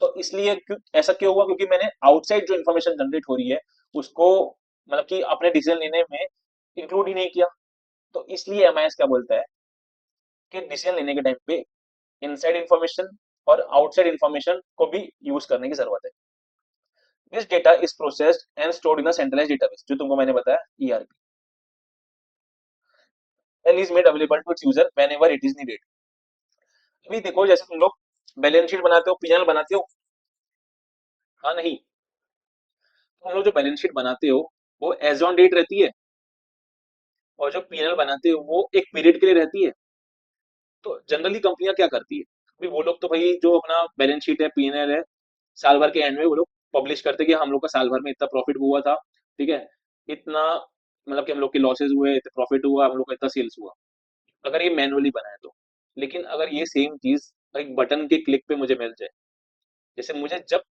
तो इसलिए ऐसा क्यों हुआ, क्योंकि मैंने आउटसाइड जो इन्फॉर्मेशन जनरेट हो रही है उसको, मतलब कि अपने डिसीजन लेने में इंक्लूड ही नहीं किया। तो इसलिए एमआईएस क्या बोलता है कि डिसीजन लेने के टाइम पे इनसाइड इन्फॉर्मेशन और आउटसाइड इन्फॉर्मेशन को भी यूज करने की जरूरत है। This data is processed and stored in a centralised database, जो तुमको मैंने बताया, ERP, and is made available to its user whenever it is needed. अभी देखो, जैसे तुम लोग बैलेंस शीट बनाते हो, पीएनएल बनाते हो, हाँ नहीं, तुम लोग जो बैलेंस शीट बनाते हो वो एज ऑन डेट रहती है, और जो पीएनएल बनाते हो वो एक पीरियड के लिए रहती है। तो जनरली कंपनियां क्या करती है, अभी वो लोग तो भाई जो अपना बैलेंस शीट है, पीएनएल है, साल भर के एंड में वो लोग पब्लिश करते हैं कि हम लोग का साल भर में इतना प्रॉफिट हुआ था, ठीक है, इतना, मतलब कि हम लोग के लॉसेस हुए, इतना प्रॉफिट हुआ, हम लोग का इतना सेल्स हुआ, अगर ये मैनुअली बनाए तो। लेकिन अगर ये सेम चीज एक बटन के क्लिक पे मुझे मिल जाए, जैसे मुझे जब,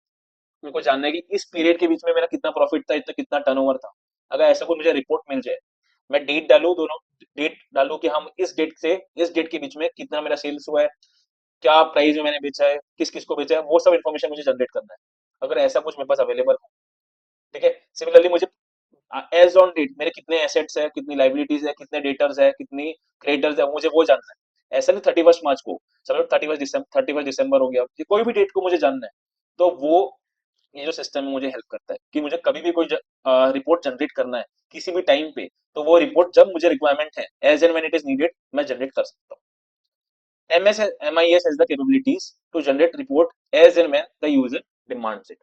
मेरे को जानना है कि इस पीरियड के बीच में मेरा कितना प्रॉफिट था, इतना कितना टर्नओवर था, अगर ऐसा कोई मुझे रिपोर्ट मिल जाए, मैं डेट डालू, दोनों डेट डालू कि हम इस डेट से इस डेट के बीच में कितना मेरा सेल्स हुआ है, क्या प्राइस में मैंने बेचा है, किस किस को बेचा है, वो सब इन्फॉर्मेशन मुझे जनरेट करना है। अगर ऐसा कुछ मेरे पास अवेलेबल हो, ठीक है, सिमिलरली मुझे एज ऑन डेट मेरे कितने एसेट्स है, कितनी लाइबिलिटीज है, कितने डेटर्स है, कितनी क्रेडिटर्स है, मुझे वो जानना है। ऐसा नहीं 31 मार्च को, समझो 31 दिसंबर हो गया, ये कोई भी डेट को मुझे जानना है, तो वो, ये जो सिस्टम है मुझे हेल्प करता है कि मुझे कभी भी कोई रिपोर्ट जनरेट करना है किसी भी टाइम पे, तो वो रिपोर्ट जब मुझे रिक्वायरमेंट है, as and when it is needed, मैं जनरेट कर सकता हूँ। MIS has the capabilities to generate report as and when the user demands it।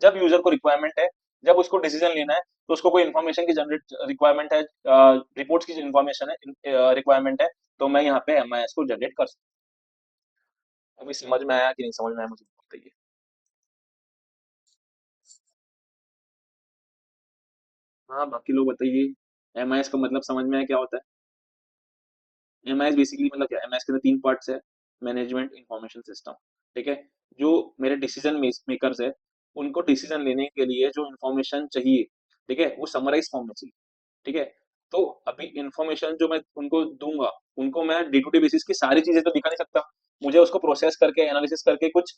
जब यूजर को रिक्वायरमेंट है, जब उसको डिसीजन लेना है, तो उसको कोई इन्फॉर्मेशन की जनरेट रिक्वायरमेंट है, रिपोर्ट्स की इन्फॉर्मेशन है, रिक्वायरमेंट है, तो मैं यहाँ पे MIS को जनरेट कर सकता हूँ। अभी समझ में आया कि नहीं समझ में आया, मुझे बताइए। हाँ, बाकी लोग बताइए, MIS का मतलब समझ में आया क्या होता है? MIS बेसिकली मतलब क्या है? MIS के अंदर 3 पार्ट्स है, मैनेजमेंट इंफॉर्मेशन सिस्टम, ठीक है, जो मेरे डिसीजन मेकर्स है, उनको डिसीजन लेने के लिए जो इन्फॉर्मेशन चाहिए, ठीक है, वो समराइज फॉर्म में चाहिए, ठीक है। तो अभी इंफॉर्मेशन जो मैं उनको दूंगा, उनको मैं डे टू डे बेसिस की सारी चीजें तो दिखा नहीं सकता, मुझे उसको प्रोसेस करके एनालिसिस करके कुछ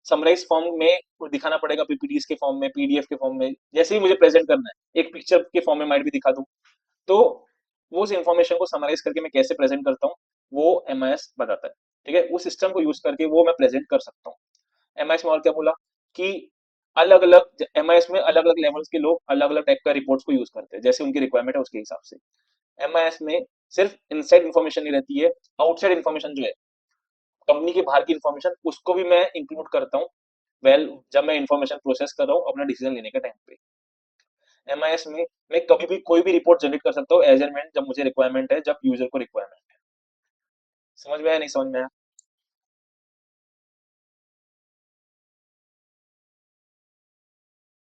समराइज फॉर्म में कुछ दिखाना पड़ेगा, पीपीटीज के फॉर्म में, पीडीएफ के फॉर्म में, जैसे ही मुझे प्रेजेंट करना है, एक पिक्चर के फॉर्म में माइट भी दिखा दूं, तो वो उस इंफॉर्मेशन को समराइज करके मैं कैसे प्रेजेंट करता हूँ, वो एमआईएस बताता है, ठीक है, उस सिस्टम को यूज करके वो मैं प्रेजेंट कर सकता हूँ। एमआईएस में और क्या बोला कि अलग अलग एमआईएस में अलग अलग लेवल्स के लोग अलग अलग टाइप का रिपोर्ट्स को यूज करते हैं, जैसे उनकी रिक्वायरमेंट है उसके हिसाब से। एमआईएस में सिर्फ इनसाइड इन्फॉर्मेशन नहीं रहती है, आउटसाइड इन्फॉर्मेशन जो है, कंपनी के बाहर की इन्फॉर्मेशन, उसको भी मैं इंक्लूड करता हूँ। जब मैं इन्फॉर्मेशन प्रोसेस कर रहा हूँ अपना डिसीजन लेने के टाइम पे, एमआईएस में मैं कभी भी कोई भी रिपोर्ट जनरेट कर सकता हूँ एज एंड व्हेन, जब मुझे रिक्वायरमेंट है, जब यूजर को रिक्वायरमेंट है। समझ में आया नहीं समझ में आया?